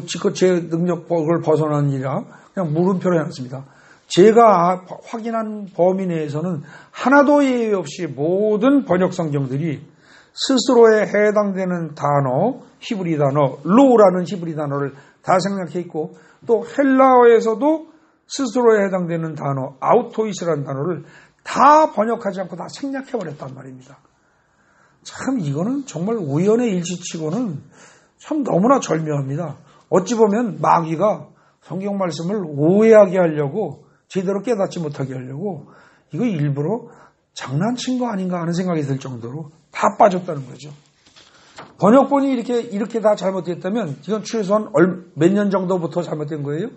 지껏 제 능력을 벗어난 일이라 그냥 물음표를 해놨습니다. 제가 확인한 범위 내에서는 하나도 예외 없이 모든 번역 성경들이 스스로에 해당되는 단어, 히브리 단어, 로라는 히브리 단어를 다 생략해 있고 또 헬라어에서도 스스로에 해당되는 단어, 아우토이스라는 단어를 다 번역하지 않고 다 생략해 버렸단 말입니다. 참 이거는 정말 우연의 일치치고는 참 너무나 절묘합니다. 어찌 보면 마귀가 성경 말씀을 오해하게 하려고 제대로 깨닫지 못하게 하려고 이거 일부러 장난친 거 아닌가 하는 생각이 들 정도로 다 빠졌다는 거죠. 번역본이 이렇게 다 잘못됐다면 이건 최소한 몇 년 정도부터 잘못된 거예요?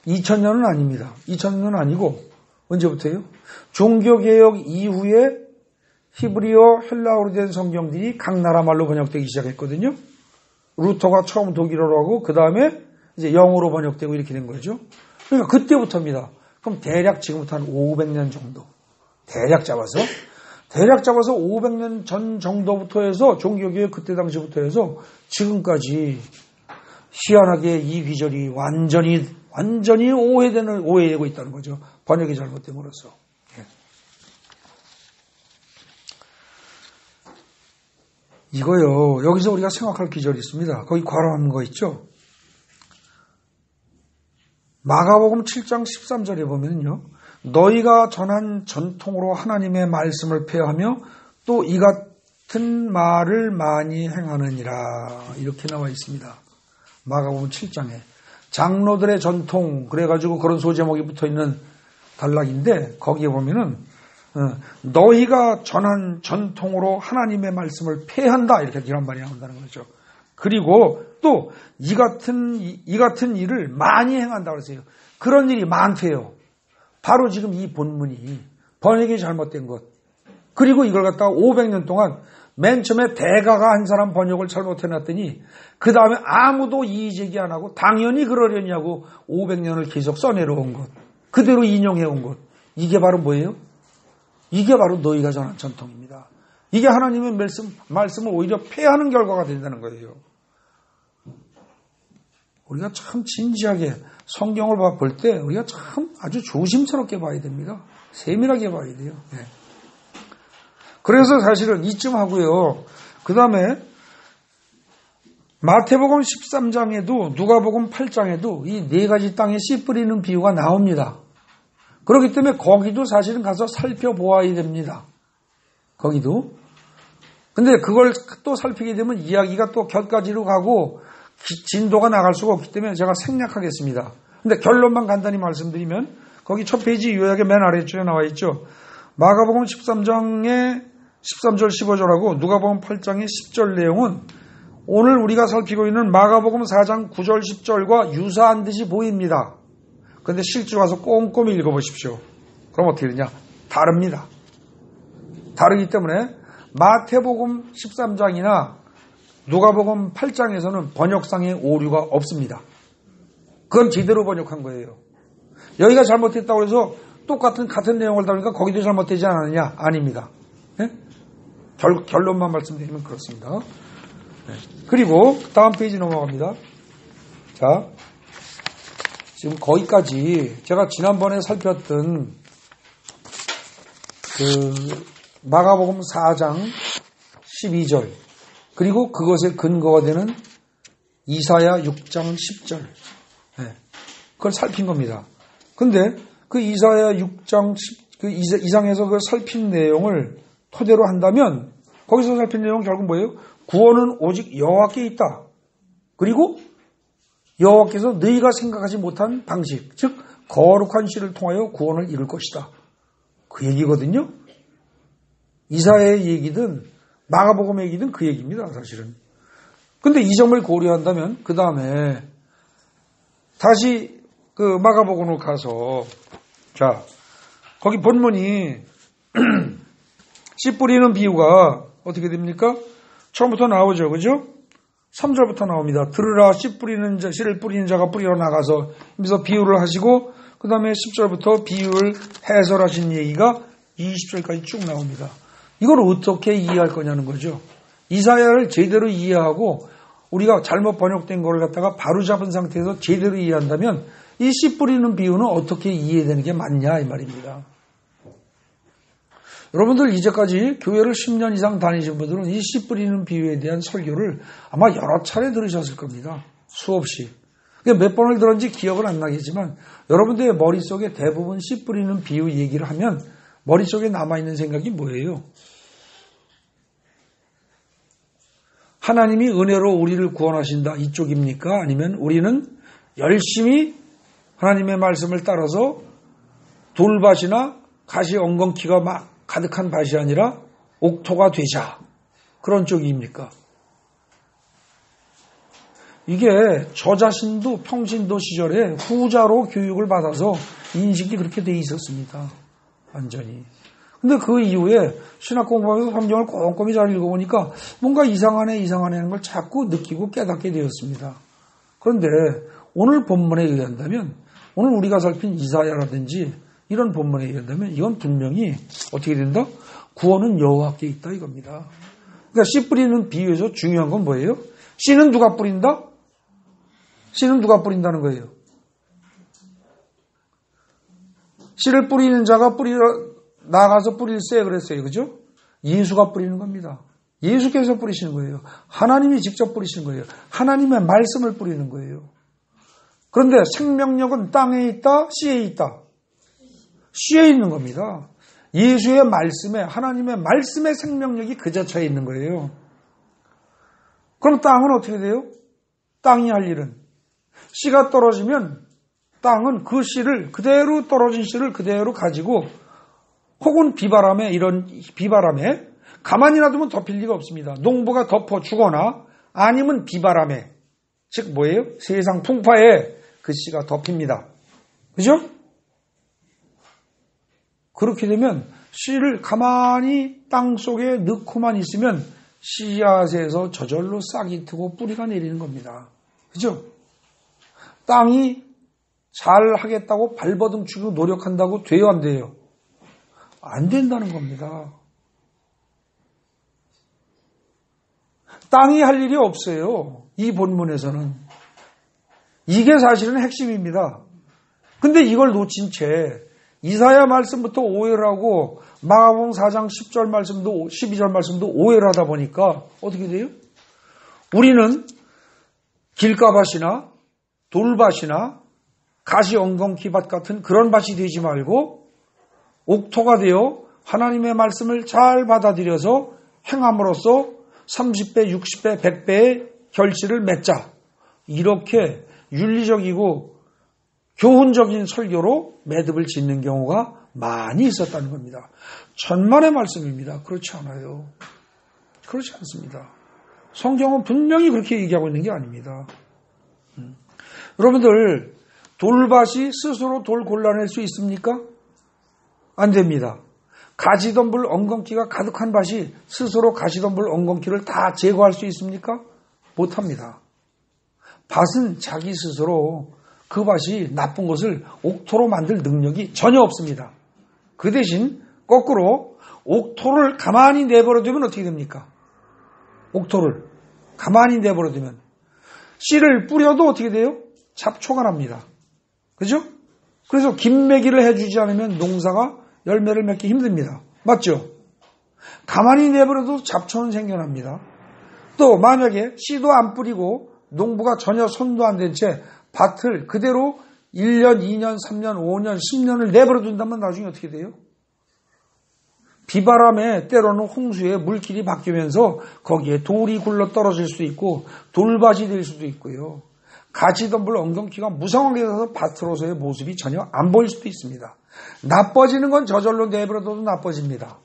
2000년은 아닙니다. 2000년은 아니고 언제부터예요? 종교개혁 이후에 히브리어, 헬라어로 된 성경들이 각 나라 말로 번역되기 시작했거든요. 루터가 처음 독일어로 하고 그 다음에 이제 영어로 번역되고 이렇게 된 거죠. 그러니까 그때부터입니다. 그럼 대략 지금부터 한 500년 정도. 대략 잡아서 500년 전 정도부터 해서 종교개혁 그때 당시부터 해서 지금까지 희한하게 이 귀절이 완전히 오해되고 있다는 거죠. 번역이 잘못됨으로써. 이거요. 여기서 우리가 생각할 기절이 있습니다. 거기 괄호한 거 있죠. 마가복음 7장 13절에 보면요. 너희가 전한 전통으로 하나님의 말씀을 폐하며 또 이 같은 말을 많이 행하느니라. 이렇게 나와 있습니다. 마가복음 7장에. 장로들의 전통 그래가지고 그런 소제목이 붙어있는 단락인데 거기에 보면은 너희가 전한 전통으로 하나님의 말씀을 폐한다 이렇게 이런 말이 나온다는 거죠. 그리고 또 이 같은 일을 많이 행한다고 그랬어요. 그런 일이 많대요. 바로 지금 이 본문이 번역이 잘못된 것. 그리고 이걸 갖다가 500년 동안 맨 처음에 대가가 한 사람 번역을 잘못해놨더니 그 다음에 아무도 이의제기 안 하고 당연히 그러려냐고 500년을 계속 써내려온 것. 그대로 인용해온 것. 이게 바로 뭐예요? 이게 바로 너희가 전한 전통입니다. 이게 하나님의 말씀을 오히려 폐하는 결과가 된다는 거예요. 우리가 참 진지하게 성경을 볼 때 우리가 참 아주 조심스럽게 봐야 됩니다. 세밀하게 봐야 돼요. 네. 그래서 사실은 이쯤 하고요. 그 다음에 마태복음 13장에도 누가복음 8장에도 이 네 가지 땅에 씨 뿌리는 비유가 나옵니다. 그렇기 때문에 거기도 사실은 가서 살펴보아야 됩니다. 거기도. 근데 그걸 또 살피게 되면 이야기가 또 곁가지로 가고 진도가 나갈 수가 없기 때문에 제가 생략하겠습니다. 근데 결론만 간단히 말씀드리면 거기 첫 페이지 요약의 맨 아래쪽에 나와 있죠. 마가복음 13장의 13절 15절하고 누가복음 8장의 10절 내용은 오늘 우리가 살피고 있는 마가복음 4장 9절 10절과 유사한 듯이 보입니다. 그런데 실제 와서 꼼꼼히 읽어보십시오. 그럼 어떻게 되냐? 다릅니다. 다르기 때문에 마태복음 13장이나 누가복음 8장에서는 번역상의 오류가 없습니다. 그건 제대로 번역한 거예요. 여기가 잘못했다고 해서 같은 내용을 다루니까 거기도 잘못되지 않았느냐? 아닙니다. 네? 결론만 말씀드리면 그렇습니다. 네. 그리고 다음 페이지 넘어갑니다. 자, 지금 거기까지 제가 지난번에 살폈던 마가복음 4장 12절 그리고 그것의 근거가 되는 이사야 6장 10절 네. 그걸 살핀 겁니다. 근데 그 이사야 6장 10, 그 이상에서 그 살핀 내용을 토대로 한다면 거기서 살핀 내용은 결국 뭐예요? 구원은 오직 여호와께 있다. 그리고 여호와께서 너희가 생각하지 못한 방식, 즉 거룩한 씨를 통하여 구원을 이룰 것이다. 그 얘기거든요. 이사야의 얘기든 마가복음의 얘기든 그 얘기입니다. 사실은. 근데 이 점을 고려한다면 그 다음에 다시 그 마가복음으로 가서 자 거기 본문이 씨 뿌리는 비유가 어떻게 됩니까? 처음부터 나오죠. 그죠? 3절부터 나옵니다. 들으라 씨를 뿌리는 자가 뿌리러 나가서 그래서 비유를 하시고 그 다음에 10절부터 비유를 해설하신 얘기가 20절까지 쭉 나옵니다. 이걸 어떻게 이해할 거냐는 거죠. 이사야를 제대로 이해하고 우리가 잘못 번역된 걸 갖다가 바로 잡은 상태에서 제대로 이해한다면 이 씨 뿌리는 비유는 어떻게 이해되는 게 맞냐 이 말입니다. 여러분들 이제까지 교회를 10년 이상 다니신 분들은 이 씨 뿌리는 비유에 대한 설교를 아마 여러 차례 들으셨을 겁니다. 수없이. 몇 번을 들었는지 기억은 안 나겠지만 여러분들의 머릿속에 대부분 씨 뿌리는 비유 얘기를 하면 머릿속에 남아있는 생각이 뭐예요? 하나님이 은혜로 우리를 구원하신다 이쪽입니까? 아니면 우리는 열심히 하나님의 말씀을 따라서 돌밭이나 가시 엉겅퀴가 막 가득한 밭이 아니라 옥토가 되자 그런 쪽입니까? 이게 저 자신도 평신도 시절에 후자로 교육을 받아서 인식이 그렇게 돼 있었습니다. 완전히. 근데 그 이후에 신학 공부하면서 성경을 꼼꼼히 잘 읽어보니까 뭔가 이상하네 하는 걸 자꾸 느끼고 깨닫게 되었습니다. 그런데 오늘 본문에 의한다면 오늘 우리가 살핀 이사야라든지 이런 본문에 의한다면 이건 분명히 어떻게 된다? 구원은 여호와께 있다 이겁니다. 그러니까 씨 뿌리는 비유에서 중요한 건 뭐예요? 씨는 누가 뿌린다? 씨는 누가 뿌린다는 거예요? 씨를 뿌리는 자가 나가서 뿌릴세 그랬어요. 그죠? 예수가 뿌리는 겁니다. 예수께서 뿌리시는 거예요. 하나님이 직접 뿌리시는 거예요. 하나님의 말씀을 뿌리는 거예요. 그런데 생명력은 땅에 있다? 씨에 있다? 씨에 있는 겁니다. 예수의 말씀에 하나님의 말씀의 생명력이 그 자체에 있는 거예요. 그럼 땅은 어떻게 돼요? 땅이 할 일은 씨가 떨어지면 땅은 그 씨를 그대로 떨어진 씨를 그대로 가지고 혹은 비바람에 가만히 놔두면 덮일 리가 없습니다. 농부가 덮어 주거나 아니면 비바람에 즉 뭐예요? 세상 풍파에 그 씨가 덮입니다. 그죠? 그렇게 되면 씨를 가만히 땅 속에 넣고만 있으면 씨앗에서 저절로 싹이 트고 뿌리가 내리는 겁니다. 그죠? 땅이 잘 하겠다고 발버둥 치고 노력한다고 돼요, 안 돼요? 안 된다는 겁니다. 땅이 할 일이 없어요. 이 본문에서는. 이게 사실은 핵심입니다. 근데 이걸 놓친 채 이사야 말씀부터 오해를 하고 마가복음 4장 10절 말씀도 12절 말씀도 오해를 하다 보니까 어떻게 돼요? 우리는 길가밭이나 돌밭이나 가시 엉겅퀴밭 같은 그런 밭이 되지 말고 옥토가 되어 하나님의 말씀을 잘 받아들여서 행함으로써 30배, 60배, 100배의 결실을 맺자. 이렇게 윤리적이고 교훈적인 설교로 매듭을 짓는 경우가 많이 있었다는 겁니다. 천만의 말씀입니다. 그렇지 않아요. 그렇지 않습니다. 성경은 분명히 그렇게 얘기하고 있는 게 아닙니다. 여러분들, 돌밭이 스스로 돌 골라낼 수 있습니까? 안 됩니다. 가지덤불 엉겅퀴가 가득한 밭이 스스로 가지덤불 엉겅퀴를 다 제거할 수 있습니까? 못합니다. 밭은 자기 스스로 그 밭이 나쁜 것을 옥토로 만들 능력이 전혀 없습니다. 그 대신 거꾸로 옥토를 가만히 내버려두면 어떻게 됩니까? 옥토를 가만히 내버려두면 씨를 뿌려도 어떻게 돼요? 잡초가 납니다. 그죠? 그래서 김매기를 해주지 않으면 농사가 열매를 맺기 힘듭니다. 맞죠? 가만히 내버려도 잡초는 생겨납니다. 또 만약에 씨도 안 뿌리고 농부가 전혀 손도 안 댄 채 밭을 그대로 1년, 2년, 3년, 5년, 10년을 내버려 둔다면 나중에 어떻게 돼요? 비바람에 때로는 홍수에 물길이 바뀌면서 거기에 돌이 굴러 떨어질 수도 있고 돌밭이 될 수도 있고요. 가지덤불 엉겅퀴가 무성하게 돼서 밭으로서의 모습이 전혀 안 보일 수도 있습니다. 나빠지는 건 저절로 내버려둬도 나빠집니다.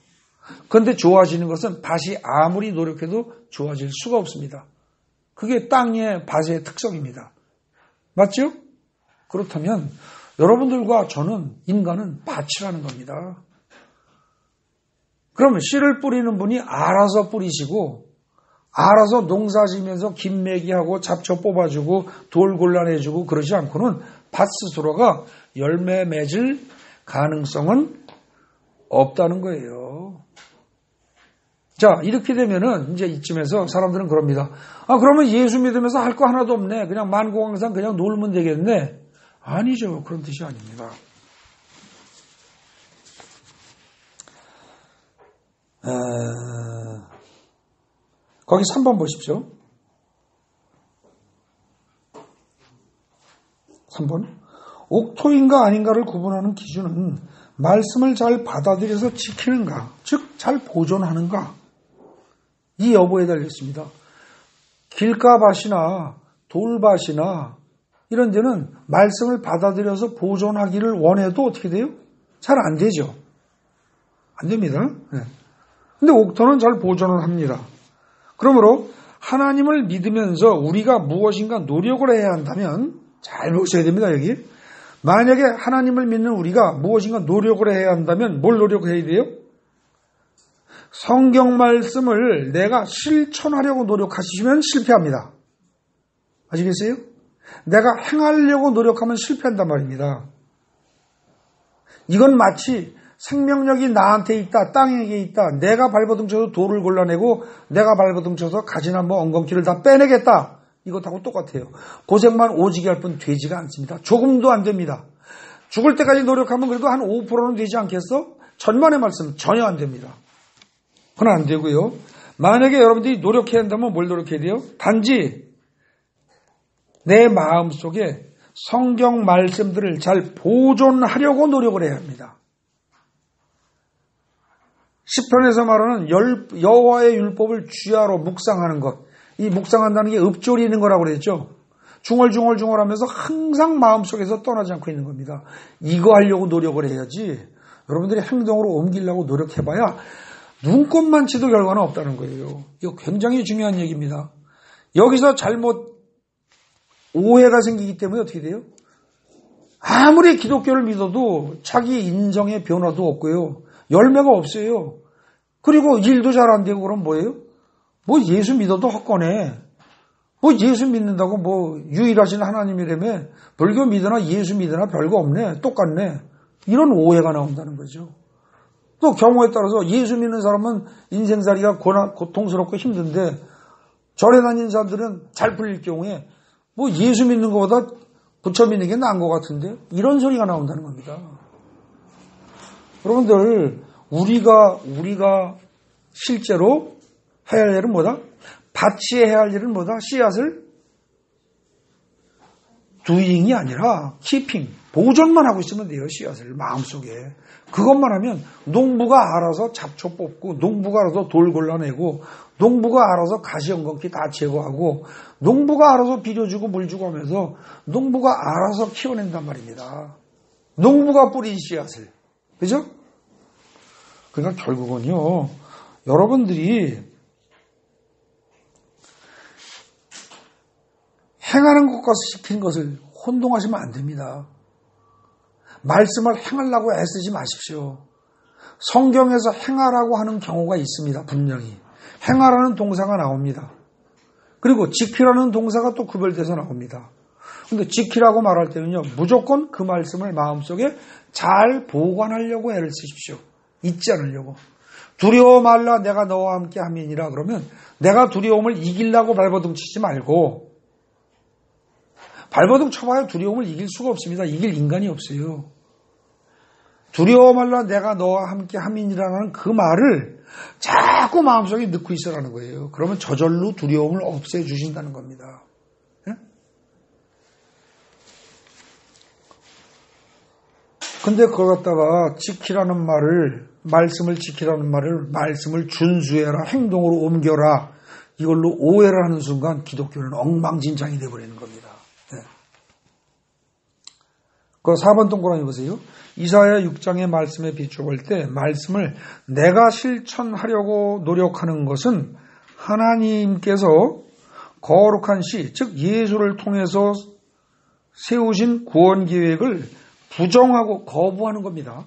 그런데 좋아지는 것은 밭이 아무리 노력해도 좋아질 수가 없습니다. 그게 땅의 밭의 특성입니다. 맞죠? 그렇다면 여러분들과 저는 인간은 밭이라는 겁니다. 그러면 씨를 뿌리는 분이 알아서 뿌리시고 알아서 농사 지면서 김매기하고 잡초 뽑아주고 돌 골라내주고 그러지 않고는 밭 스스로가 열매 맺을 가능성은 없다는 거예요. 자, 이렇게 되면은 이제 이쯤에서 사람들은 그럽니다. 아, 그러면 예수 믿으면서 할 거 하나도 없네. 그냥 만고강산 그냥 놀면 되겠네. 아니죠. 그런 뜻이 아닙니다. 거기 3번 보십시오. 3번. 옥토인가 아닌가를 구분하는 기준은 말씀을 잘 받아들여서 지키는가, 즉 잘 보존하는가, 이 여부에 달렸습니다. 길가밭이나 돌밭이나 이런 데는 말씀을 받아들여서 보존하기를 원해도 어떻게 돼요? 잘 안 되죠. 안 됩니다. 네. 근데 옥토는 잘 보존을 합니다. 그러므로 하나님을 믿으면서 우리가 무엇인가 노력을 해야 한다면 잘 보셔야 됩니다. 여기 만약에 하나님을 믿는 우리가 무엇인가 노력을 해야 한다면 뭘 노력해야 돼요? 성경 말씀을 내가 실천하려고 노력하시면 실패합니다. 아시겠어요? 내가 행하려고 노력하면 실패한단 말입니다. 이건 마치 생명력이 나한테 있다, 땅에게 있다. 내가 발버둥쳐서 돌을 골라내고 내가 발버둥쳐서 가지나무 엉겅퀴를 다 빼내겠다. 이것하고 똑같아요. 고생만 오지게 할 뿐 되지가 않습니다. 조금도 안 됩니다. 죽을 때까지 노력하면 그래도 한 5%는 되지 않겠어? 천만의 말씀 전혀 안 됩니다. 그건 안 되고요. 만약에 여러분들이 노력해야 한다면 뭘 노력해야 돼요? 단지 내 마음속에 성경 말씀들을 잘 보존하려고 노력을 해야 합니다. 시편에서 말하는 여호와의 율법을 주야로 묵상하는 것. 이 묵상한다는 게 읊조리는 거라고 그랬죠. 중얼중얼하면서 항상 마음속에서 떠나지 않고 있는 겁니다. 이거 하려고 노력을 해야지 여러분들이 행동으로 옮기려고 노력해봐야 눈꼽만 치도 결과는 없다는 거예요. 이거 굉장히 중요한 얘기입니다. 여기서 잘못 오해가 생기기 때문에 어떻게 돼요? 아무리 기독교를 믿어도 자기 인정의 변화도 없고요. 열매가 없어요. 그리고 일도 잘 안 되고 그럼 뭐예요? 뭐 예수 믿어도 헛거네. 뭐 예수 믿는다고 뭐 유일하신 하나님이라며 불교 믿으나 예수 믿으나 별거 없네. 똑같네. 이런 오해가 나온다는 거죠. 또 경우에 따라서 예수 믿는 사람은 인생살이가 고통스럽고 힘든데 절에 다니는 사람들은 잘 풀릴 경우에 뭐 예수 믿는 것보다 부처 믿는 게 나은 것 같은데 이런 소리가 나온다는 겁니다. 여러분들 우리가 실제로 해야 할 일은 뭐다? 밭이 해야 할 일은 뭐다? 씨앗을 doing이 아니라 keeping, 보존만 하고 있으면 돼요. 씨앗을 마음속에. 그것만 하면 농부가 알아서 잡초 뽑고, 농부가 알아서 돌 골라내고, 농부가 알아서 가시연건기 다 제거하고, 농부가 알아서 비료주고 물주고 하면서 농부가 알아서 키워낸단 말입니다. 농부가 뿌린 씨앗을. 그죠? 그러니까 결국은요, 여러분들이 행하는 것과 시키는 것을 혼동하시면 안 됩니다. 말씀을 행하려고 애쓰지 마십시오. 성경에서 행하라고 하는 경우가 있습니다. 분명히. 행하라는 동사가 나옵니다. 그리고 지키라는 동사가 또 구별돼서 나옵니다. 근데 지키라고 말할 때는요, 무조건 그 말씀을 마음속에 잘 보관하려고 애를 쓰십시오. 잊지 않으려고. 두려워 말라 내가 너와 함께 함이니라 그러면 내가 두려움을 이기려고 발버둥 치지 말고, 발버둥 쳐봐야 두려움을 이길 수가 없습니다. 이길 인간이 없어요. 두려워 말라 내가 너와 함께 함이니라는 그 말을 자꾸 마음속에 넣고 있으라는 거예요. 그러면 저절로 두려움을 없애주신다는 겁니다. 예? 근데 그걸 갖다가 지키라는 말을, 말씀을 지키라는 말을, 말씀을 준수해라, 행동으로 옮겨라, 이걸로 오해를 하는 순간 기독교는 엉망진창이 되어버리는 겁니다. 네. 그 4번 동그라미 보세요. 이사야 6장의 말씀에 비춰볼 때 말씀을 내가 실천하려고 노력하는 것은 하나님께서 거룩한 시, 즉 예수를 통해서 세우신 구원 계획을 부정하고 거부하는 겁니다.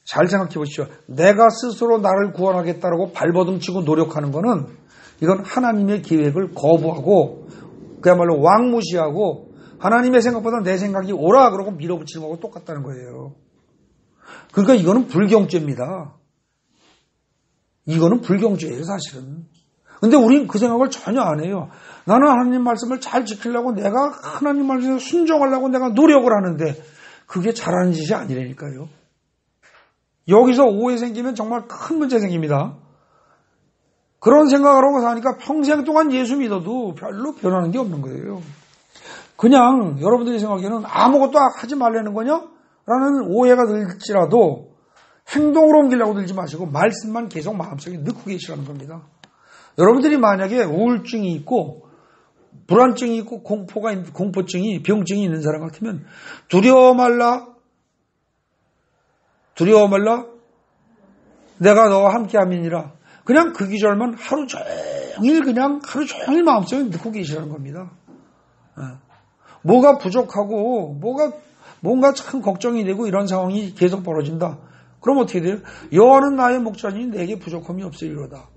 잘 생각해 보십시오. 내가 스스로 나를 구원하겠다라고 발버둥 치고 노력하는 것은 이건 하나님의 계획을 거부하고 그야말로 왕무시하고 하나님의 생각보다 내 생각이 옳아 그러고 밀어붙이는 거하고 똑같다는 거예요. 그러니까 이거는 불경죄입니다. 이거는 불경죄예요, 사실은. 근데 우리는 그 생각을 전혀 안 해요. 나는 하나님 말씀을 잘 지키려고 내가 하나님 말씀에 순종하려고 내가 노력을 하는데 그게 잘하는 짓이 아니라니까요. 여기서 오해 생기면 정말 큰 문제 생깁니다. 그런 생각을 하고 사니까 평생 동안 예수 믿어도 별로 변하는 게 없는 거예요. 그냥 여러분들이 생각에는 아무것도 하지 말라는 거냐? 라는 오해가 들지라도 행동으로 옮기려고 들지 마시고 말씀만 계속 마음속에 넣고 계시라는 겁니다. 여러분들이 만약에 우울증이 있고 불안증이 있고 공포증이, 병증이 있는 사람 같으면 두려워 말라 내가 너와 함께 함이니라. 그냥 그 기절만 하루 종일 마음속에 넣고 계시라는 겁니다. 뭐가 부족하고 뭔가 참 걱정이 되고 이런 상황이 계속 벌어진다. 그럼 어떻게 돼요? 여호와는 나의 목자니 내게 부족함이 없으리로다.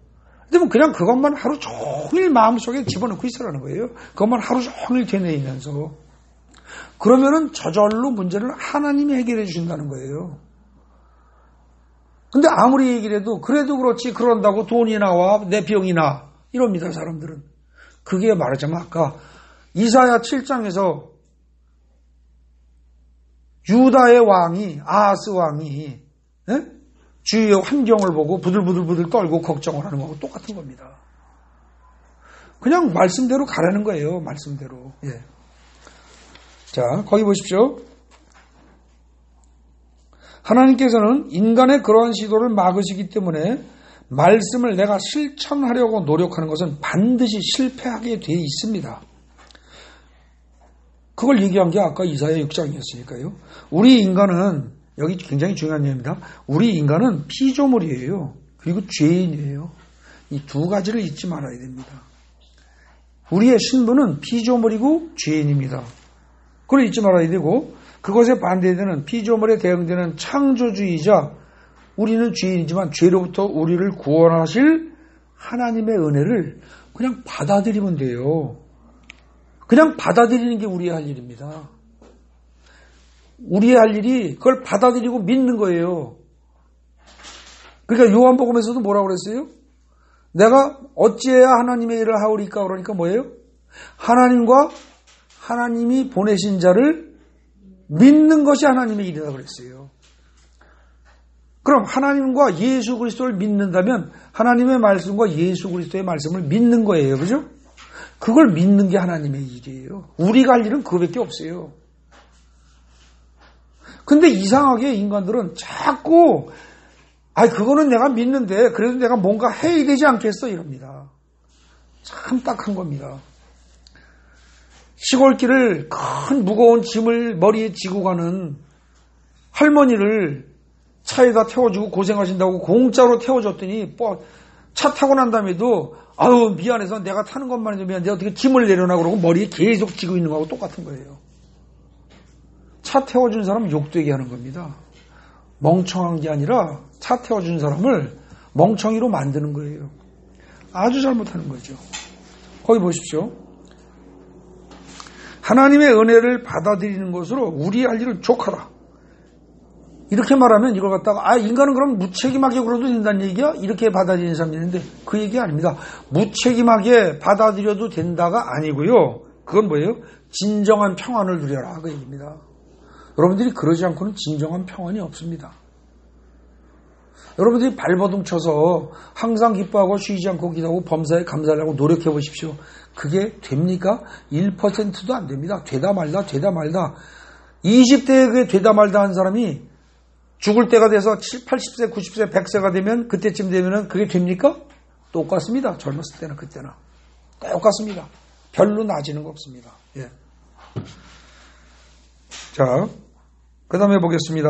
근데 뭐 그냥 그것만 하루 종일 마음속에 집어넣고 있으라는 거예요. 그것만 하루 종일 되뇌이면서. 그러면은 저절로 문제를 하나님이 해결해 주신다는 거예요. 근데 아무리 얘기를 해도 그래도 그렇지 그런다고 돈이 나와 내 병이 나 이럽니다, 사람들은. 그게 말하자면 아까 이사야 7장에서 유다의 왕이 아하스 왕이 주위의 환경을 보고 부들부들 떨고 걱정을 하는 거하고 똑같은 겁니다. 그냥 말씀대로 가라는 거예요. 말씀대로. 예. 자, 거기 보십시오. 하나님께서는 인간의 그러한 시도를 막으시기 때문에 말씀을 내가 실천하려고 노력하는 것은 반드시 실패하게 돼 있습니다. 그걸 얘기한 게 아까 이사야 6장이었으니까요. 우리 인간은, 여기 굉장히 중요한 얘기입니다. 우리 인간은 피조물이에요. 그리고 죄인이에요. 이 두 가지를 잊지 말아야 됩니다. 우리의 신분은 피조물이고 죄인입니다. 그걸 잊지 말아야 되고, 그것에 반대되는 피조물에 대응되는 창조주의자, 우리는 죄인이지만 죄로부터 우리를 구원하실 하나님의 은혜를 그냥 받아들이면 돼요. 그냥 받아들이는 게 우리의 할 일입니다. 우리의 할 일이 그걸 받아들이고 믿는 거예요. 그러니까 요한복음에서도 뭐라고 그랬어요? 내가 어찌해야 하나님의 일을 하오리까 그러니까 뭐예요? 하나님과 하나님이 보내신 자를 믿는 것이 하나님의 일이라고 그랬어요. 그럼 하나님과 예수 그리스도를 믿는다면 하나님의 말씀과 예수 그리스도의 말씀을 믿는 거예요. 그죠? 그걸 믿는 게 하나님의 일이에요. 우리가 할 일은 그거밖에 없어요. 근데 이상하게 인간들은 자꾸 그거는 내가 믿는데 그래도 내가 뭔가 해야 되지 않겠어 이럽니다. 참 딱한 겁니다. 시골길을 큰 무거운 짐을 머리에 지고 가는 할머니를 차에다 태워주고 고생하신다고 공짜로 태워줬더니 차 타고 난 다음에도 미안해서 내가 타는 것만 해도 미안한데 어떻게 짐을 내려놔 그러고 머리에 계속 지고 있는 거하고 똑같은 거예요. 차 태워준 사람 욕되게 하는 겁니다. 멍청한 게 아니라 차 태워준 사람을 멍청이로 만드는 거예요. 아주 잘못하는 거죠. 거기 보십시오. 하나님의 은혜를 받아들이는 것으로 우리 할 일은 족하다. 이렇게 말하면 이걸 갖다가 인간은 그럼 무책임하게 굴어도 된다는 얘기야? 이렇게 받아들이는 사람이 있는데 그 얘기 아닙니다. 무책임하게 받아들여도 된다가 아니고요. 그건 뭐예요? 진정한 평안을 누려라 그 얘기입니다. 여러분들이 그러지 않고는 진정한 평안이 없습니다. 여러분들이 발버둥 쳐서 항상 기뻐하고 쉬지 않고 기도하고 범사에 감사를 하고 노력해 보십시오. 그게 됩니까? 1%도 안 됩니다. 되다 말다 20대에 되다 말다 한 사람이 죽을 때가 돼서 80세, 90세, 100세가 되면 그때쯤 되면은 그게 됩니까? 똑같습니다. 젊었을 때나 그때나. 똑같습니다. 별로 나아지는 거 없습니다. 예. 자, 그 다음에 보겠습니다.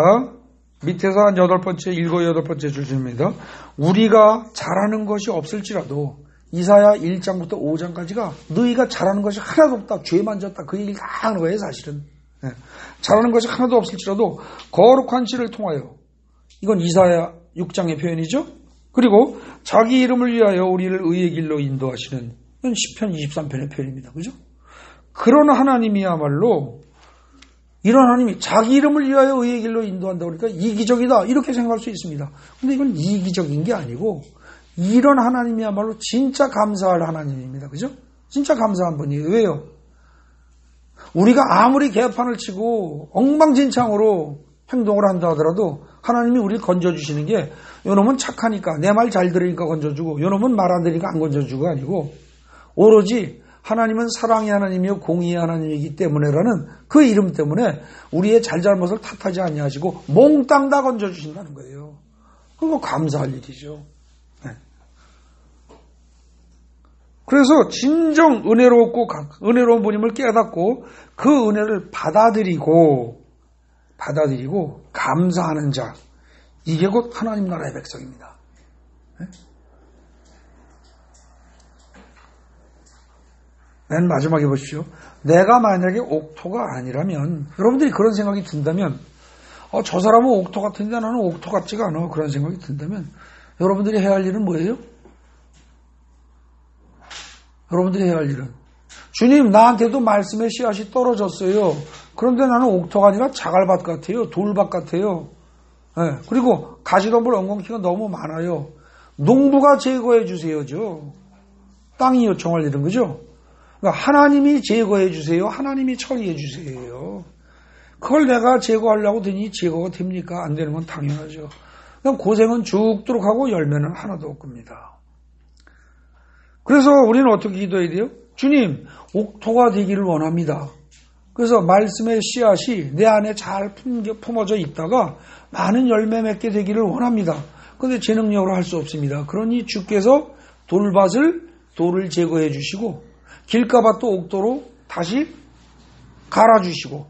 밑에서 한 8번째, 7, 8번째 줄입니다. 우리가 잘하는 것이 없을지라도 이사야 1장부터 5장까지가 너희가 잘하는 것이 하나도 없다. 죄만 졌다. 그 얘기를 다 하는 거예요, 사실은. 네. 잘하는 것이 하나도 없을지라도 거룩한 씨를 통하여 이건 이사야 6장의 표현이죠. 그리고 자기 이름을 위하여 우리를 의의 길로 인도하시는 이건 시편 23편의 표현입니다. 그죠? 그런 하나님이야말로 이런 하나님이 자기 이름을 위하여 의의 길로 인도한다 그러니까 이기적이다 이렇게 생각할 수 있습니다. 근데 이건 이기적인 게 아니고 이런 하나님이야말로 진짜 감사할 하나님입니다. 그죠? 진짜 감사한 분이에요. 왜요? 우리가 아무리 개판을 치고 엉망진창으로 행동을 한다 하더라도 하나님이 우리를 건져주시는 게 요놈은 착하니까 내 말 잘 들으니까 건져주고 요놈은 말 안 들으니까 안 건져주고 아니고 오로지 하나님은 사랑의 하나님이요 공의의 하나님이기 때문에라는 그 이름 때문에 우리의 잘잘못을 탓하지 아니하시고 몽땅 다 건져주신다는 거예요. 그거 감사할 일이죠. 네. 그래서 진정 은혜로운 분임을 깨닫고 그 은혜를 받아들이고 감사하는 자 이게 곧 하나님 나라의 백성입니다. 네? 맨 마지막에 보십시오. 내가 만약에 옥토가 아니라면 여러분들이 그런 생각이 든다면 저 사람은 옥토 같은데 나는 옥토 같지가 않아 그런 생각이 든다면 여러분들이 해야 할 일은 뭐예요? 여러분들이 해야 할 일은 주님 나한테도 말씀의 씨앗이 떨어졌어요. 그런데 나는 옥토가 아니라 자갈밭 같아요. 돌밭 같아요. 네. 그리고 가시덤불 엉겅퀴가 너무 많아요. 농부가 제거해 주세요죠. 땅이 요청할 일은 그죠? 그러니까 하나님이 제거해 주세요. 하나님이 처리해 주세요. 그걸 내가 제거하려고 드니 제거가 됩니까? 안 되는 건 당연하죠. 그냥 고생은 죽도록 하고 열매는 하나도 없습니다. 그래서 우리는 어떻게 기도해야 돼요? 주님, 옥토가 되기를 원합니다. 그래서 말씀의 씨앗이 내 안에 잘 품어져 있다가 많은 열매 맺게 되기를 원합니다. 그런데 제 능력으로 할 수 없습니다. 그러니 주께서 돌을 제거해 주시고 길가밭도 옥토로 다시 갈아주시고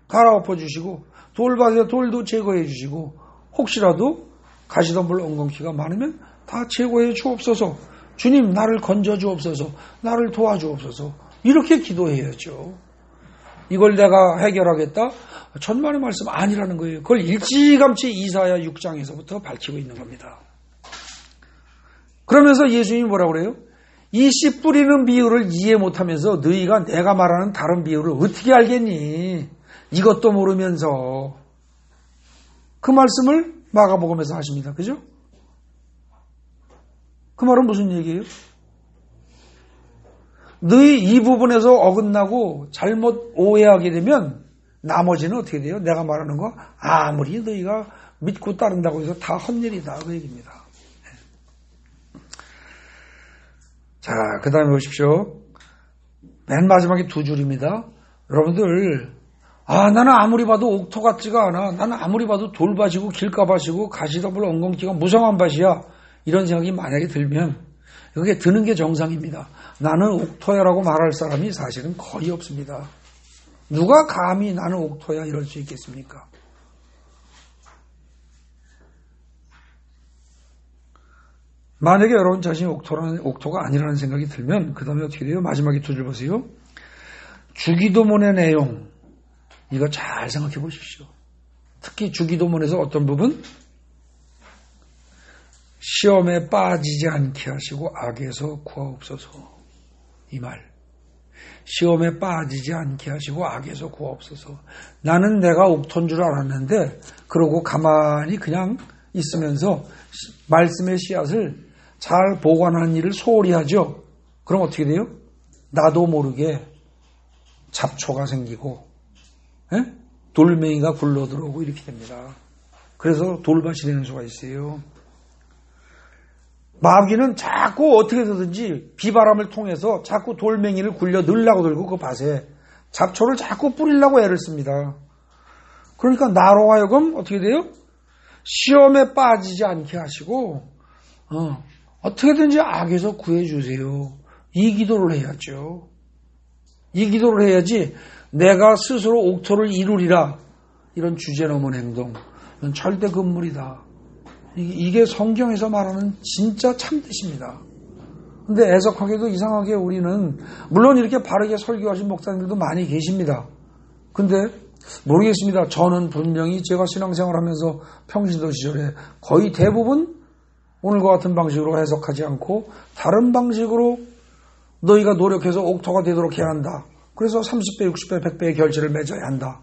갈아엎어 주시고 돌밭에 돌도 제거해 주시고 혹시라도 가시덤불 엉겅퀴가 많으면 다 제거해 주옵소서. 주님 나를 건져 주옵소서. 나를 도와주옵소서. 이렇게 기도해야죠. 이걸 내가 해결하겠다? 천만의 말씀 아니라는 거예요. 그걸 일찌감치 이사야 6장에서부터 밝히고 있는 겁니다. 그러면서 예수님이 뭐라고 그래요? 이 씨 뿌리는 비유를 이해 못하면서 너희가 내가 말하는 다른 비유를 어떻게 알겠니? 이것도 모르면서 그 말씀을 마가복음에서 하십니다. 그죠? 그 말은 무슨 얘기예요? 너희 이 부분에서 어긋나고 잘못 오해하게 되면 나머지는 어떻게 돼요? 내가 말하는 거 아무리 너희가 믿고 따른다고 해서 다 헛일이다 그 얘기입니다. 자, 그 다음에 보십시오. 맨 마지막에 두 줄입니다. 여러분들, 나는 아무리 봐도 옥토 같지가 않아. 나는 아무리 봐도 돌밭이고 길가밭이고 가시덤불 엉겅퀴가 무성한 밭이야. 이런 생각이 만약에 들면 여기에 드는 게 정상입니다. 나는 옥토야라고 말할 사람이 사실은 거의 없습니다. 누가 감히 나는 옥토야 이럴 수 있겠습니까? 만약에 여러분 자신이 옥토가 아니라는 생각이 들면 그 다음에 어떻게 돼요? 마지막에 두 줄 보세요. 주기도문의 내용, 이거 잘 생각해 보십시오. 특히 주기도문에서 어떤 부분? 시험에 빠지지 않게 하시고 악에서 구하옵소서. 이 말. 시험에 빠지지 않게 하시고 악에서 구하옵소서. 나는 내가 옥토인 줄 알았는데 그러고 가만히 그냥 있으면서 말씀의 씨앗을 잘 보관하는 일을 소홀히 하죠. 그럼 어떻게 돼요? 나도 모르게 잡초가 생기고 돌멩이가 굴러들어오고 이렇게 됩니다. 그래서 돌밭이 되는 수가 있어요. 마귀는 자꾸 어떻게 되든지 비바람을 통해서 자꾸 돌멩이를 굴려 넣으려고 들고 그 밭에 잡초를 자꾸 뿌리려고 애를 씁니다. 그러니까 나로 하여금 어떻게 돼요? 시험에 빠지지 않게 하시고 어떻게든지 악에서 구해주세요. 이 기도를 해야죠. 이 기도를 해야지 내가 스스로 옥토를 이루리라 이런 주제넘은 행동 이건 절대 금물이다. 이게 성경에서 말하는 진짜 참뜻입니다. 근데 애석하게도 이상하게 우리는 물론 이렇게 바르게 설교하신 목사님들도 많이 계십니다. 근데 모르겠습니다. 저는 분명히 제가 신앙생활하면서 평신도 시절에 거의 대부분 오늘과 같은 방식으로 해석하지 않고 다른 방식으로 너희가 노력해서 옥토가 되도록 해야 한다. 그래서 30배, 60배, 100배의 결실을 맺어야 한다.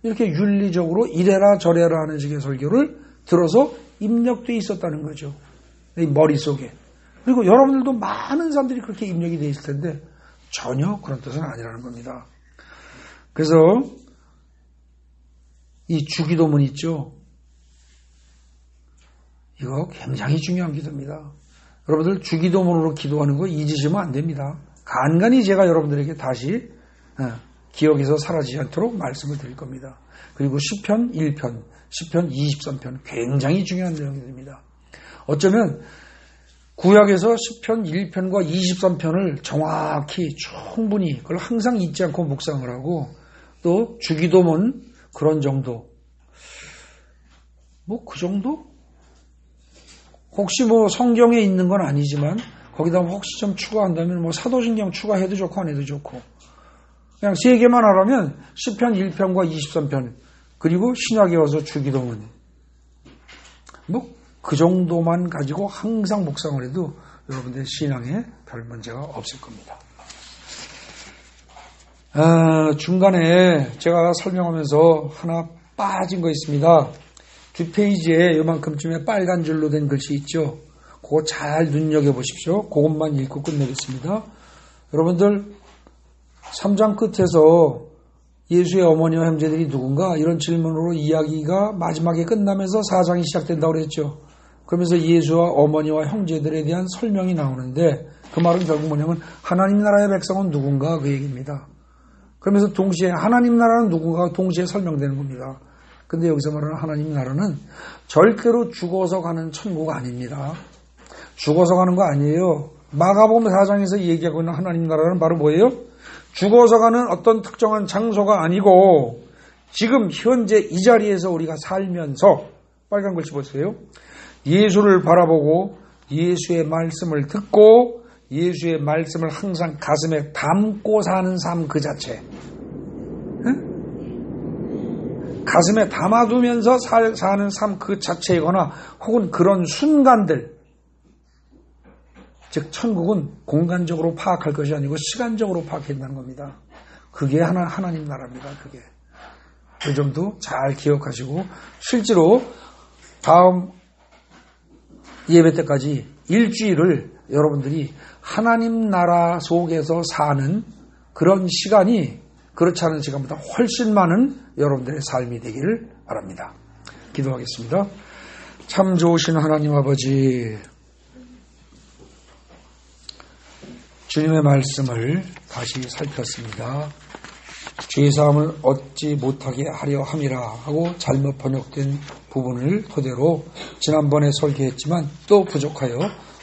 이렇게 윤리적으로 이래라 저래라 하는 식의 설교를 들어서 입력돼 있었다는 거죠. 이 머릿속에. 그리고 여러분들도 많은 사람들이 그렇게 입력이 돼 있을 텐데 전혀 그런 뜻은 아니라는 겁니다. 그래서 이 주기도문 있죠. 이거 굉장히 중요한 기도입니다. 여러분들 주기도문으로 기도하는 거 잊으시면 안 됩니다. 간간히 제가 여러분들에게 다시 기억에서 사라지지 않도록 말씀을 드릴 겁니다. 그리고 시편 1편, 시편 23편 굉장히 중요한 내용이 됩니다. 어쩌면 구약에서 시편 1편과 23편을 정확히 충분히 그걸 항상 잊지 않고 묵상을 하고 또 주기도문 그런 정도 뭐 그 정도? 혹시 뭐 성경에 있는 건 아니지만 거기다 혹시 좀 추가한다면 뭐 사도신경 추가해도 좋고 안 해도 좋고 그냥 세 개만 하라면 시편 1편과 23편 그리고 신약에 와서 주기도문 뭐 그 정도만 가지고 항상 묵상을 해도 여러분들의 신앙에 별 문제가 없을 겁니다. 중간에 제가 설명하면서 하나 빠진 거 있습니다. 뒷페이지에 요만큼쯤에 빨간 줄로 된 글씨 있죠. 그거 잘 눈여겨보십시오. 그것만 읽고 끝내겠습니다. 여러분들 3장 끝에서 예수의 어머니와 형제들이 누군가 이런 질문으로 이야기가 마지막에 끝나면서 4장이 시작된다고 그랬죠. 그러면서 예수와 어머니와 형제들에 대한 설명이 나오는데 그 말은 결국 뭐냐면 하나님 나라의 백성은 누군가 그 얘기입니다. 그러면서 동시에 하나님 나라는 누군가가 동시에 설명되는 겁니다. 근데 여기서 말하는 하나님 나라는 절대로 죽어서 가는 천국 아닙니다. 죽어서 가는 거 아니에요. 마가복음 4장에서 얘기하고 있는 하나님 나라는 바로 뭐예요? 죽어서 가는 어떤 특정한 장소가 아니고 지금 현재 이 자리에서 우리가 살면서 빨간 글씨 보세요. 예수를 바라보고 예수의 말씀을 듣고 예수의 말씀을 항상 가슴에 담고 사는 삶 그 자체. 가슴에 담아두면서 사는 삶 그 자체이거나 혹은 그런 순간들. 즉 천국은 공간적으로 파악할 것이 아니고 시간적으로 파악한다는 겁니다. 그게 하나님 나라입니다. 그게. 그 점도 잘 기억하시고 실제로 다음 예배 때까지 일주일을 여러분들이 하나님 나라 속에서 사는 그런 시간이 그렇지 않은 시간보다 훨씬 많은 여러분들의 삶이 되기를 바랍니다. 기도하겠습니다. 참 좋으신 하나님 아버지, 주님의 말씀을 다시 살폈습니다. 죄사함을 얻지 못하게 하려 함이라 하고 잘못 번역된 부분을 토대로 지난번에 설계했지만 또 부족하여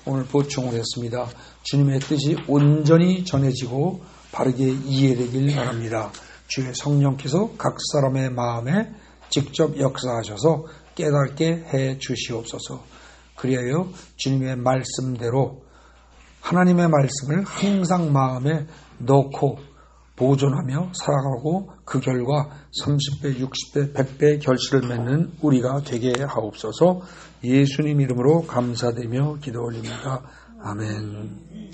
오늘 보충을 했습니다. 주님의 뜻이 온전히 전해지고 바르게 이해되길 바랍니다. 주의 성령께서 각 사람의 마음에 직접 역사하셔서 깨닫게 해 주시옵소서. 그리하여 주님의 말씀대로 하나님의 말씀을 항상 마음에 넣고 보존하며 살아가고 그 결과 30배, 60배, 100배 결실을 맺는 우리가 되게 하옵소서. 예수님 이름으로 감사드리며 기도 올립니다. 아멘.